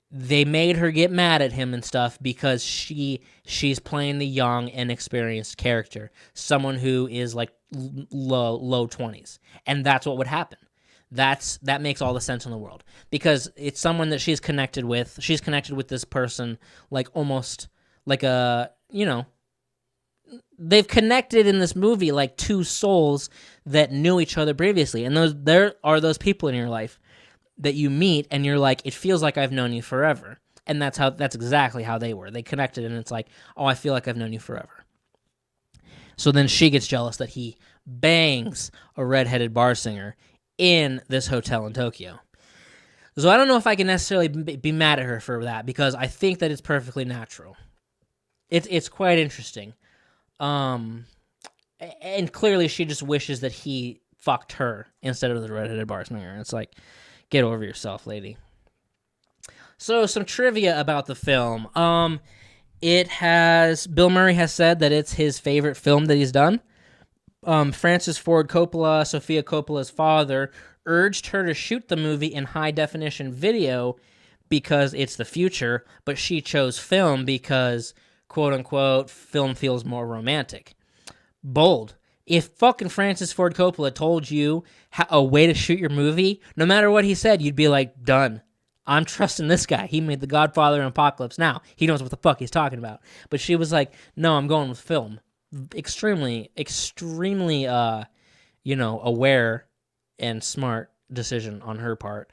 they made her get mad at him and stuff because she's playing the young, inexperienced character, someone who is like low 20s, and that's what would happen. That makes all the sense in the world, because it's someone that she's connected with. She's connected with this person like almost like a, they've connected in this movie like two souls that knew each other previously, and there are those people in your life that you meet, and you're like, it feels like I've known you forever, and that's exactly how they were. They connected, and it's like, oh, I feel like I've known you forever. So then she gets jealous that he bangs a redheaded bar singer in this hotel in Tokyo. So I don't know if I can necessarily be mad at her for that, because I think that it's perfectly natural. It's quite interesting. And clearly she just wishes that he fucked her instead of the redheaded bar singer. It's like, get over yourself, lady. So some trivia about the film. Bill Murray has said that it's his favorite film that he's done. Francis Ford Coppola, Sofia Coppola's father, urged her to shoot the movie in high-definition video because it's the future, but she chose film because, quote-unquote, film feels more romantic. Bold. If fucking Francis Ford Coppola told you a way to shoot your movie, no matter what he said, you'd be like, done. I'm trusting this guy. He made The Godfather and Apocalypse Now. He knows what the fuck he's talking about. But she was like, no, I'm going with film. Extremely, aware and smart decision on her part.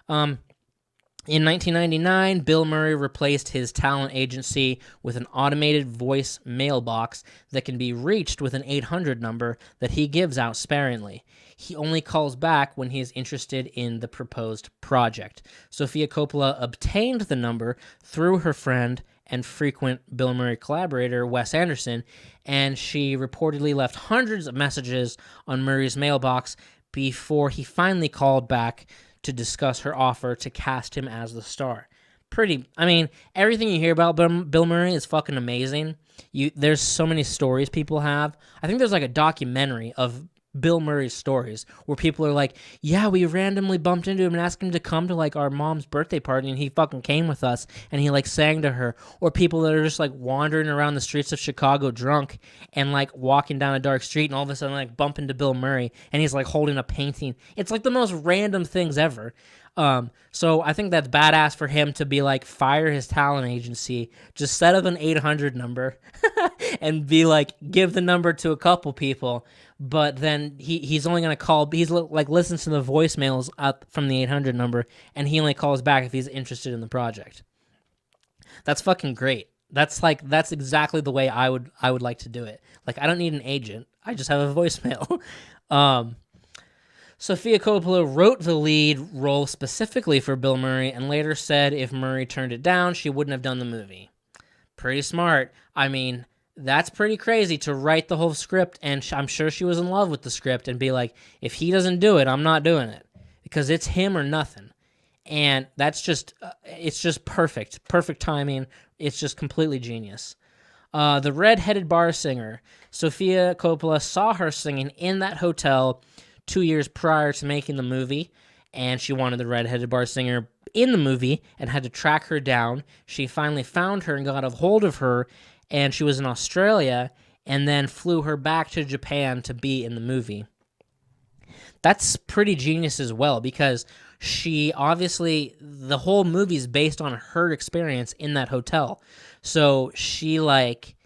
In 1999, Bill Murray replaced his talent agency with an automated voice mailbox that can be reached with an 800 number that he gives out sparingly. He only calls back when he is interested in the proposed project. Sofia Coppola obtained the number through her friend and frequent Bill Murray collaborator, Wes Anderson, and she reportedly left hundreds of messages on Murray's mailbox before he finally called back to discuss her offer to cast him as the star. Everything you hear about Bill Murray is fucking amazing. There's so many stories people have. I think there's like a documentary of Bill Murray's stories where people are like, yeah, we randomly bumped into him and asked him to come to like our mom's birthday party, and he fucking came with us and he like sang to her. Or people that are just like wandering around the streets of Chicago drunk and like walking down a dark street and all of a sudden like bump into Bill Murray and he's like holding a painting. It's like the most random things ever. So I think that's badass for him to be like, fire his talent agency, just set up an 800 number and be like, give the number to a couple people, but then he's only going to call, he's like listens to the voicemails up from the 800 number, and he only calls back if he's interested in the project. That's fucking great. That's exactly the way I would like to do it. Like, I don't need an agent. I just have a voicemail. Sofia Coppola wrote the lead role specifically for Bill Murray and later said if Murray turned it down, she wouldn't have done the movie. Pretty smart. I mean, that's pretty crazy to write the whole script, and I'm sure she was in love with the script and be like, if he doesn't do it, I'm not doing it, because it's him or nothing. And that's just, it's just perfect. Perfect timing. It's just completely genius. The redheaded bar singer, Sofia Coppola saw her singing in that hotel 2 years prior to making the movie, and she wanted the redheaded bar singer in the movie and had to track her down. She finally found her and got a hold of her, and she was in Australia, and then flew her back to Japan to be in the movie. That's pretty genius as well, because she obviously, the whole movie is based on her experience in that hotel. So she like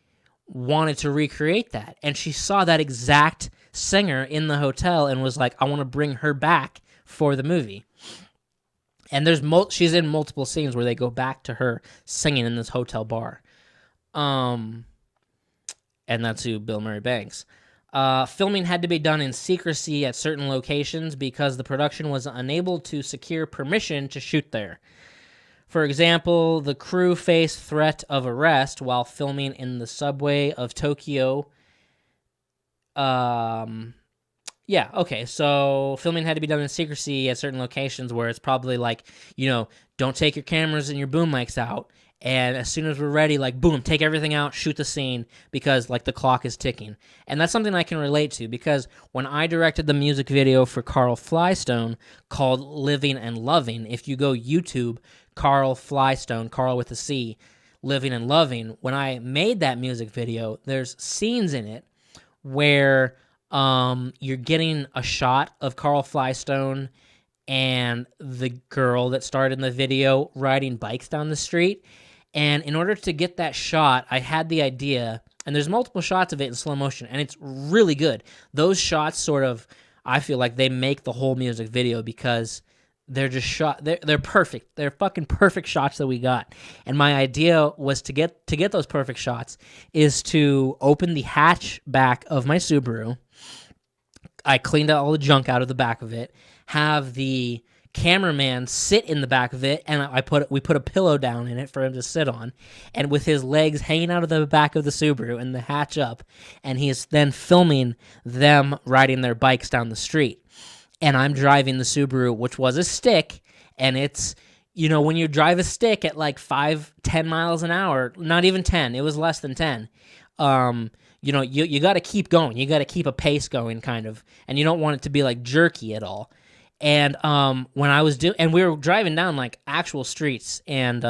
wanted to recreate that, and she saw that exact singer in the hotel and was like, I want to bring her back for the movie. And she's in multiple scenes where they go back to her singing in this hotel bar. And that's who Bill Murray bangs. Filming had to be done in secrecy at certain locations because the production was unable to secure permission to shoot there. For example, the crew faced threat of arrest while filming in the subway of Tokyo. So filming had to be done in secrecy at certain locations where it's probably like, don't take your cameras and your boom mics out. And as soon as we're ready, like, boom, take everything out, shoot the scene, because, like, the clock is ticking. And that's something I can relate to, because when I directed the music video for Carl Flystone called Living and Loving, if you go YouTube, Carl Flystone, Carl with a C, Living and Loving, when I made that music video, there's scenes in it where you're getting a shot of Carl Flystone and the girl that starred in the video riding bikes down the street. And in order to get that shot, I had the idea, And there's multiple shots of it in slow motion, and it's really good. Those shots sort of, I feel like they make the whole music video because they're just shot. They're perfect. They're fucking perfect shots that we got. And my idea was to get those perfect shots is to open the hatchback of my Subaru. I cleaned out all the junk out of the back of it. Have the cameraman sit in the back of it, and we put a pillow down in it for him to sit on, and with his legs hanging out of the back of the Subaru and the hatch up, and he is then filming them riding their bikes down the street. And I'm driving the Subaru, which was a stick, and it's, when you drive a stick at like 5-10 miles an hour, not even 10, it was less than 10, you got to keep going. You got to keep a pace going, kind of, and you don't want it to be like jerky at all. And when I was and we were driving down like actual streets and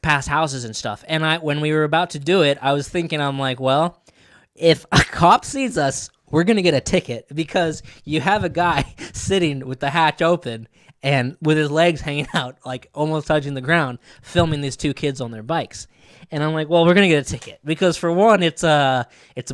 past houses and stuff. And when we were about to do it, I was thinking, I'm like, well, if a cop sees us, we're gonna get a ticket because you have a guy sitting with the hatch open and with his legs hanging out, like almost touching the ground, filming these two kids on their bikes. And I'm like, well, we're gonna get a ticket because for one, it's a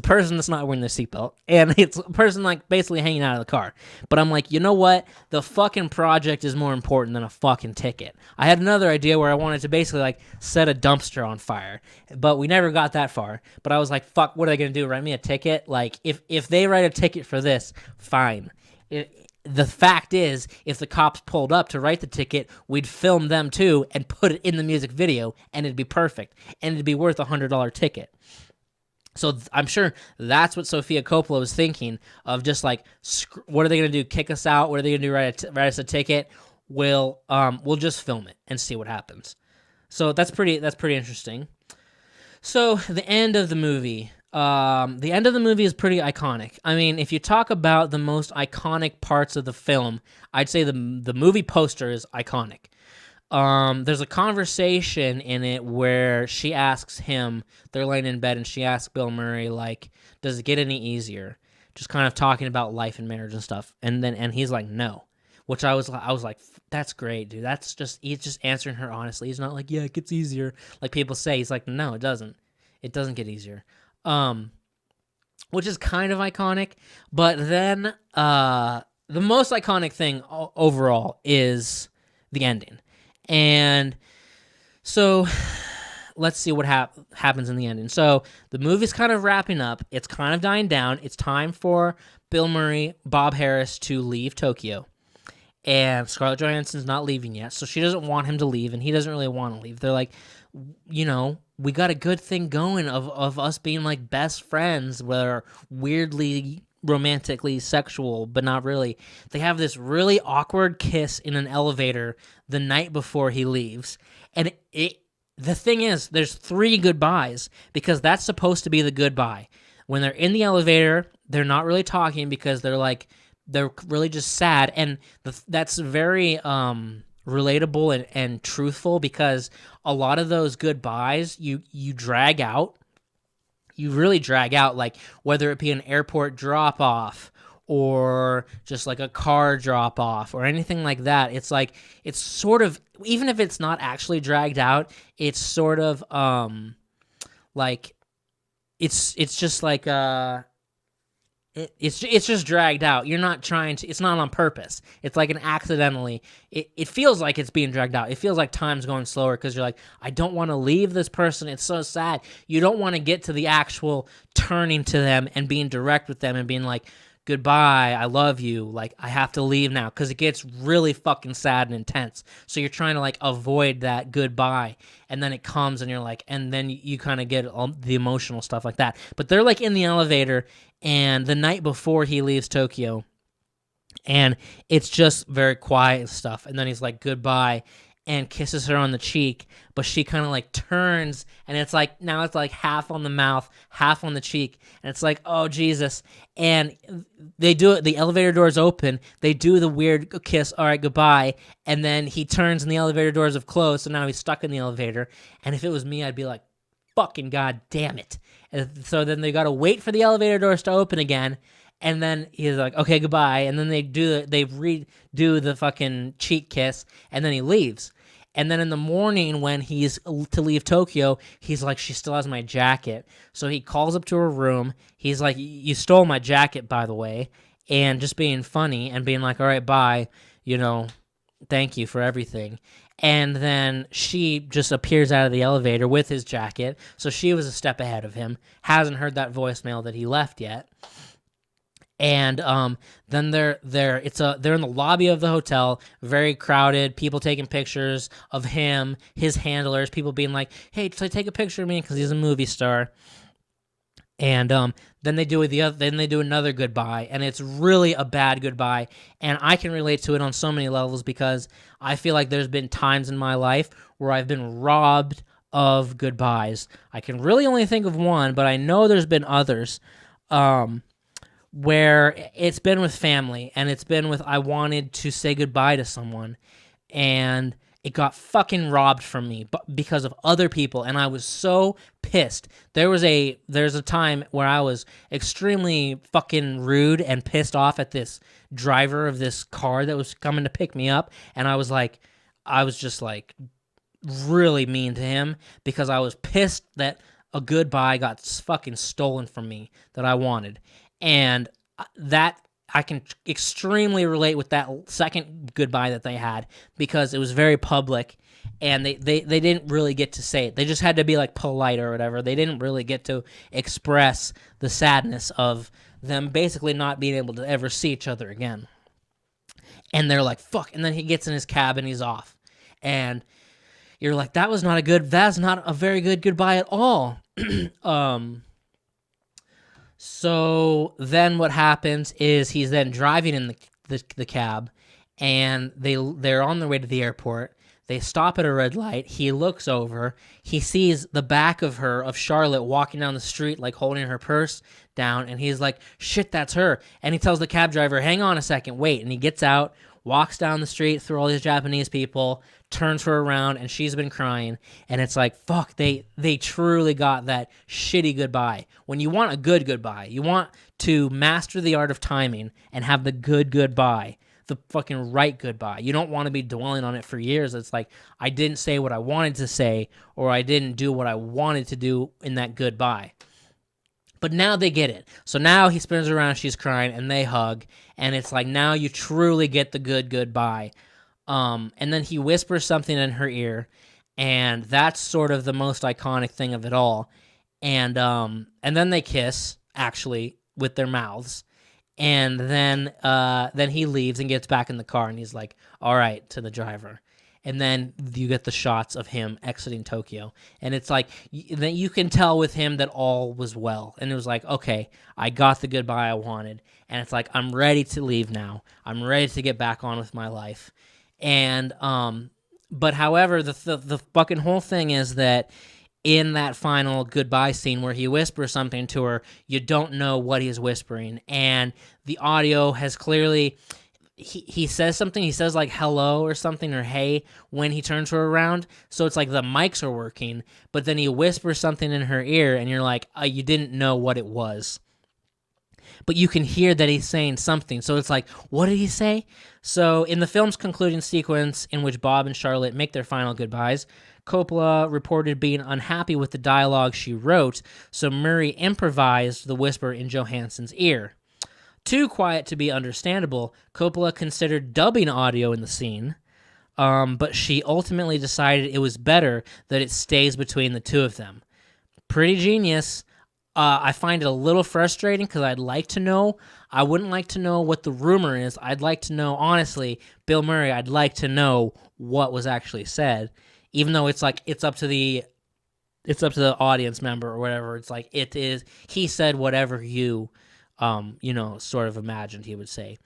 person that's not wearing their seatbelt, and it's a person like basically hanging out of the car. But I'm like, you know what? The fucking project is more important than a fucking ticket. I had another idea where I wanted to basically like set a dumpster on fire, but we never got that far. But I was like, fuck, what are they gonna do? Write me a ticket? Like, if they write a ticket for this, fine. The fact is, if the cops pulled up to write the ticket, we'd film them too and put it in the music video, and it'd be perfect, and it'd be worth $100 ticket. So I'm sure that's what Sofia Coppola was thinking of, just like, what are they going to do, kick us out? What are they going to do, write us a ticket? We'll just film it and see what happens. So that's pretty interesting. So the end of the movie. The end of the movie is pretty iconic. I mean, if you talk about the most iconic parts of the film, I'd say the movie poster is iconic. There's a conversation in it where she asks him, they're laying in bed, and she asks Bill Murray, like, does it get any easier? Just kind of talking about life and marriage and stuff. And he's like, no. Which I was like, that's great, dude. He's just answering her honestly. He's not like, yeah, it gets easier, like people say. He's like, no, it doesn't. It doesn't get easier. Which is kind of iconic, but then the most iconic thing overall is the ending. And so let's see what happens in the ending. So the movie's kind of wrapping up. It's kind of dying down. It's time for Bill Murray, Bob Harris to leave Tokyo. And Scarlett Johansson's not leaving yet, so she doesn't want him to leave, and he doesn't really want to leave. They're like, we got a good thing going of us being like best friends. We're weirdly romantically sexual, but not really. They have this really awkward kiss in an elevator the night before he leaves. And the thing is, there's 3 goodbyes because that's supposed to be the goodbye. When they're in the elevator, they're not really talking because they're really just sad. And that's very relatable and truthful because a lot of those goodbyes you drag out. You really drag out, like whether it be an airport drop off or just like a car drop off or anything like that. It's like, it's sort of, even if it's not actually dragged out, it's sort of like it's just like it's just dragged out. You're not trying to, it's not on purpose. It's like an accidentally, it feels like it's being dragged out. It feels like time's going slower because you're like, I don't want to leave this person. It's so sad. You don't want to get to the actual turning to them and being direct with them and being like, goodbye, I love you, like, I have to leave now, because it gets really fucking sad and intense. So you're trying to, like, avoid that goodbye, and then it comes, and you're like, and then you kind of get all the emotional stuff like that. But they're, like, in the elevator, and the night before he leaves Tokyo, and it's just very quiet and stuff, and then he's like, goodbye, and kisses her on the cheek, but she kind of like turns, and it's like, now it's like half on the mouth, half on the cheek, and it's like, oh Jesus. And they do it, the elevator doors open, they do the weird kiss, all right, goodbye, and then he turns and the elevator doors have closed, so now he's stuck in the elevator. And if it was me, I'd be like, fucking god damn it. And so then they gotta wait for the elevator doors to open again, and then he's like, okay, goodbye, and then they redo the fucking cheek kiss, and then he leaves. And then in the morning, when he's to leave Tokyo, he's like, she still has my jacket. So he calls up to her room. He's like, you stole my jacket, by the way. And just being funny and being like, all right, bye. Thank you for everything. And then she just appears out of the elevator with his jacket. So she was a step ahead of him. Hasn't heard that voicemail that he left yet. And then they're in the lobby of the hotel, very crowded, people taking pictures of him, his handlers, people being like, "Hey, take a picture of me," because he's a movie star. And then they do another goodbye, and it's really a bad goodbye. And I can relate to it on so many levels because I feel like there's been times in my life where I've been robbed of goodbyes. I can really only think of one, but I know there's been others. Where it's been with family, and it's been with I wanted to say goodbye to someone, and it got fucking robbed from me because of other people, and I was so pissed. There's a time where I was extremely fucking rude and pissed off at this driver of this car that was coming to pick me up, and I was just like really mean to him because I was pissed that a goodbye got fucking stolen from me that I wanted. And that I can extremely relate with that second goodbye that they had because it was very public and they didn't really get to say it. They just had to be like polite or whatever. They didn't really get to express the sadness of them basically not being able to ever see each other again. And they're like, fuck. And then he gets in his cab and he's off. And you're like, that's not a very good goodbye at all. So then what happens is he's then driving in the cab, and they're on their way to the airport. They stop at a red light. He looks over. He sees the back of Charlotte walking down the street, like holding her purse down, and he's like, shit, that's her. And he tells the cab driver, hang on a second, wait. And he gets out, walks down the street through all these Japanese people, turns her around, and she's been crying. And it's like, fuck, they truly got that shitty goodbye. When you want a good goodbye, you want to master the art of timing and have the good goodbye, the fucking right goodbye. You don't want to be dwelling on it for years. It's like, I didn't say what I wanted to say, or I didn't do what I wanted to do in that goodbye. But now they get it. So now he spins around, she's crying, and they hug. And it's like, now you truly get the good goodbye. And then he whispers something in her ear. And that's sort of the most iconic thing of it all. And then they kiss, actually, with their mouths. And then he leaves and gets back in the car. And he's like, all right, to the driver. And then you get the shots of him exiting Tokyo. And it's like, then you can tell with him that all was well. And it was like, okay, I got the goodbye I wanted. And it's like, I'm ready to leave now. I'm ready to get back on with my life. And, but however, the fucking whole thing is that in that final goodbye scene where he whispers something to her, you don't know what he's whispering. And the audio has clearly... He says something, he says like hello or something or hey when he turns her around. So it's like the mics are working, but then he whispers something in her ear and you're like, you didn't know what it was. But you can hear that he's saying something. So it's like, what did he say? So in the film's concluding sequence in which Bob and Charlotte make their final goodbyes, Coppola reported being unhappy with the dialogue she wrote, so Murray improvised the whisper in Johansson's ear. Too quiet to be understandable, Coppola considered dubbing audio in the scene, but she ultimately decided it was better that it stays between the two of them. Pretty genius. I find it a little frustrating because I'd like to know. I wouldn't like to know what the rumor is. I'd like to know, honestly, Bill Murray, I'd like to know what was actually said, even though it's like it's up to the audience member or whatever. It's like he said whatever you sort of imagined he would say.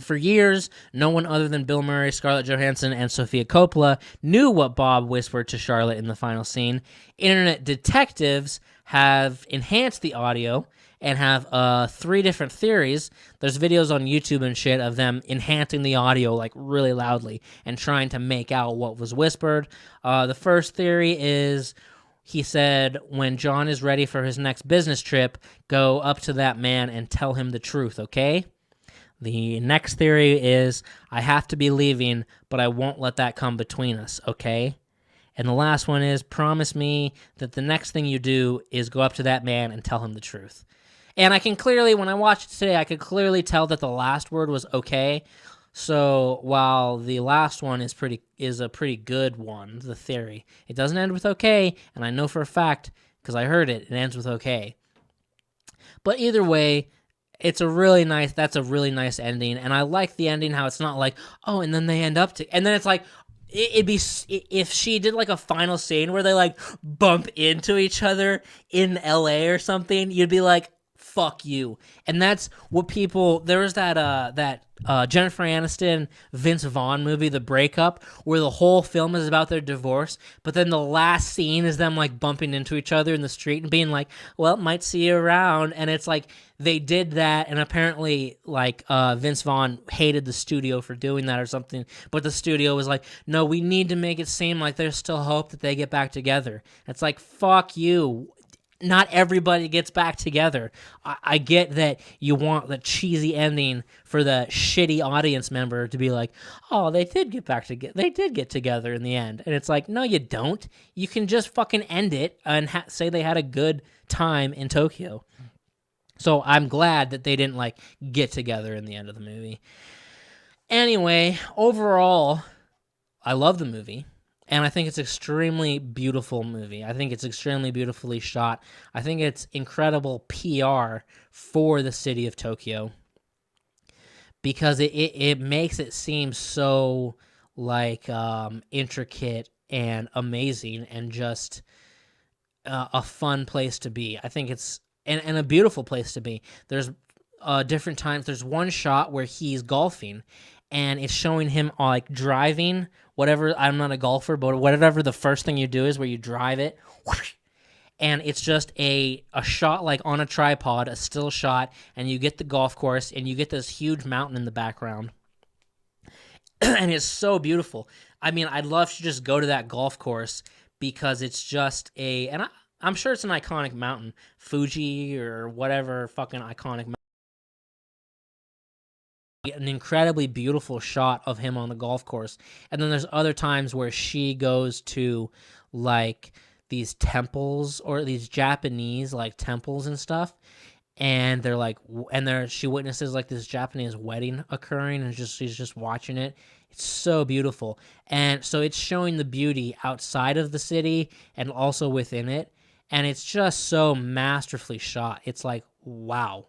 For years, no one other than Bill Murray, Scarlett Johansson, and Sofia Coppola knew what Bob whispered to Charlotte in the final scene. Internet detectives have enhanced the audio and have 3 different theories. There's videos on YouTube and shit of them enhancing the audio like really loudly and trying to make out what was whispered. The first theory is... he said, when John is ready for his next business trip, go up to that man and tell him the truth, okay? The next theory is, I have to be leaving, but I won't let that come between us, okay? And the last one is, promise me that the next thing you do is go up to that man and tell him the truth. And I can clearly, when I watched it today, I could clearly tell that the last word was okay. So while the last one is a pretty good one, the theory, it doesn't end with okay, and I know for a fact, because I heard it, it ends with okay. But either way, that's a really nice ending, and I like the ending, how it's not like, oh, and then they end up to, and then it's like, it'd be, if she did like a final scene where they like bump into each other in LA or something, you'd be like, fuck you. And that's what people, there was that Jennifer Aniston, Vince Vaughn movie, The Breakup, where the whole film is about their divorce, but then the last scene is them like bumping into each other in the street and being like, well, might see you around. And it's like, they did that, and apparently like Vince Vaughn hated the studio for doing that or something, but the studio was like, no, we need to make it seem like there's still hope that they get back together. It's like, fuck you. Not everybody gets back together. I get that you want the cheesy ending for the shitty audience member to be like, oh, they did get back together. They did get together in the end. And it's like, no, you don't. You can just fucking end it and say they had a good time in Tokyo. So I'm glad that they didn't like get together in the end of the movie. Anyway, overall, I love the movie. And I think it's an extremely beautiful movie. I think it's extremely beautifully shot. I think it's incredible PR for the city of Tokyo, because it makes it seem so like intricate and amazing and just a fun place to be. I think it's and a beautiful place to be. There's different times. There's one shot where he's golfing, and it's showing him like driving whatever. I'm not a golfer, but whatever the first thing you do is, where you drive it, and it's just a shot like on a tripod, a still shot, and you get the golf course, and you get this huge mountain in the background, and it's so beautiful. I mean, I'd love to just go to that golf course, because it's just I'm sure it's an iconic mountain, Fuji or whatever fucking iconic mountain. An incredibly beautiful shot of him on the golf course. And then there's other times where she goes to like these temples, or these Japanese like temples and stuff, and they're like, she witnesses like this Japanese wedding occurring, and she's just watching it. It's so beautiful. And so it's showing the beauty outside of the city and also within it, and it's just so masterfully shot. It's like, wow.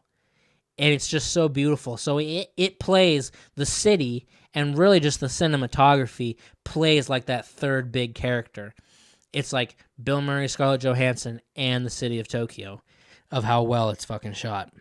And it's just so beautiful. So it plays the city, and really just the cinematography plays like that third big character. It's like Bill Murray, Scarlett Johansson, and the city of Tokyo, of how well it's fucking shot.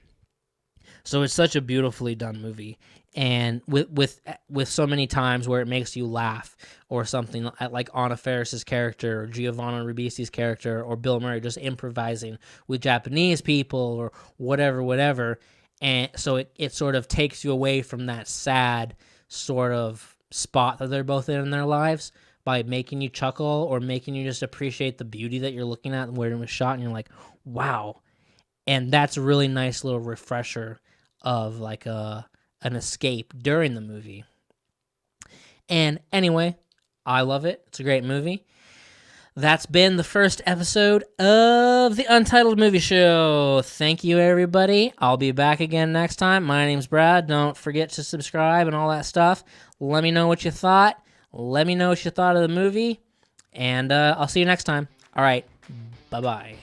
So it's such a beautifully done movie, and with so many times where it makes you laugh, or something like Anna Faris's character, or Giovanna Ribisi's character, or Bill Murray just improvising with Japanese people, or whatever. And so it sort of takes you away from that sad sort of spot that they're both in their lives, by making you chuckle, or making you just appreciate the beauty that you're looking at and where it was shot, and you're like, wow. And that's a really nice little refresher of like an escape during the movie. And anyway, I love it. It's a great movie. That's been the first episode of the Untitled Movie Show. Thank you, everybody. I'll be back again next time. My name's Brad. Don't forget to subscribe and all that stuff. Let me know what you thought. Let me know what you thought of the movie. And I'll see you next time. All right. Bye-bye.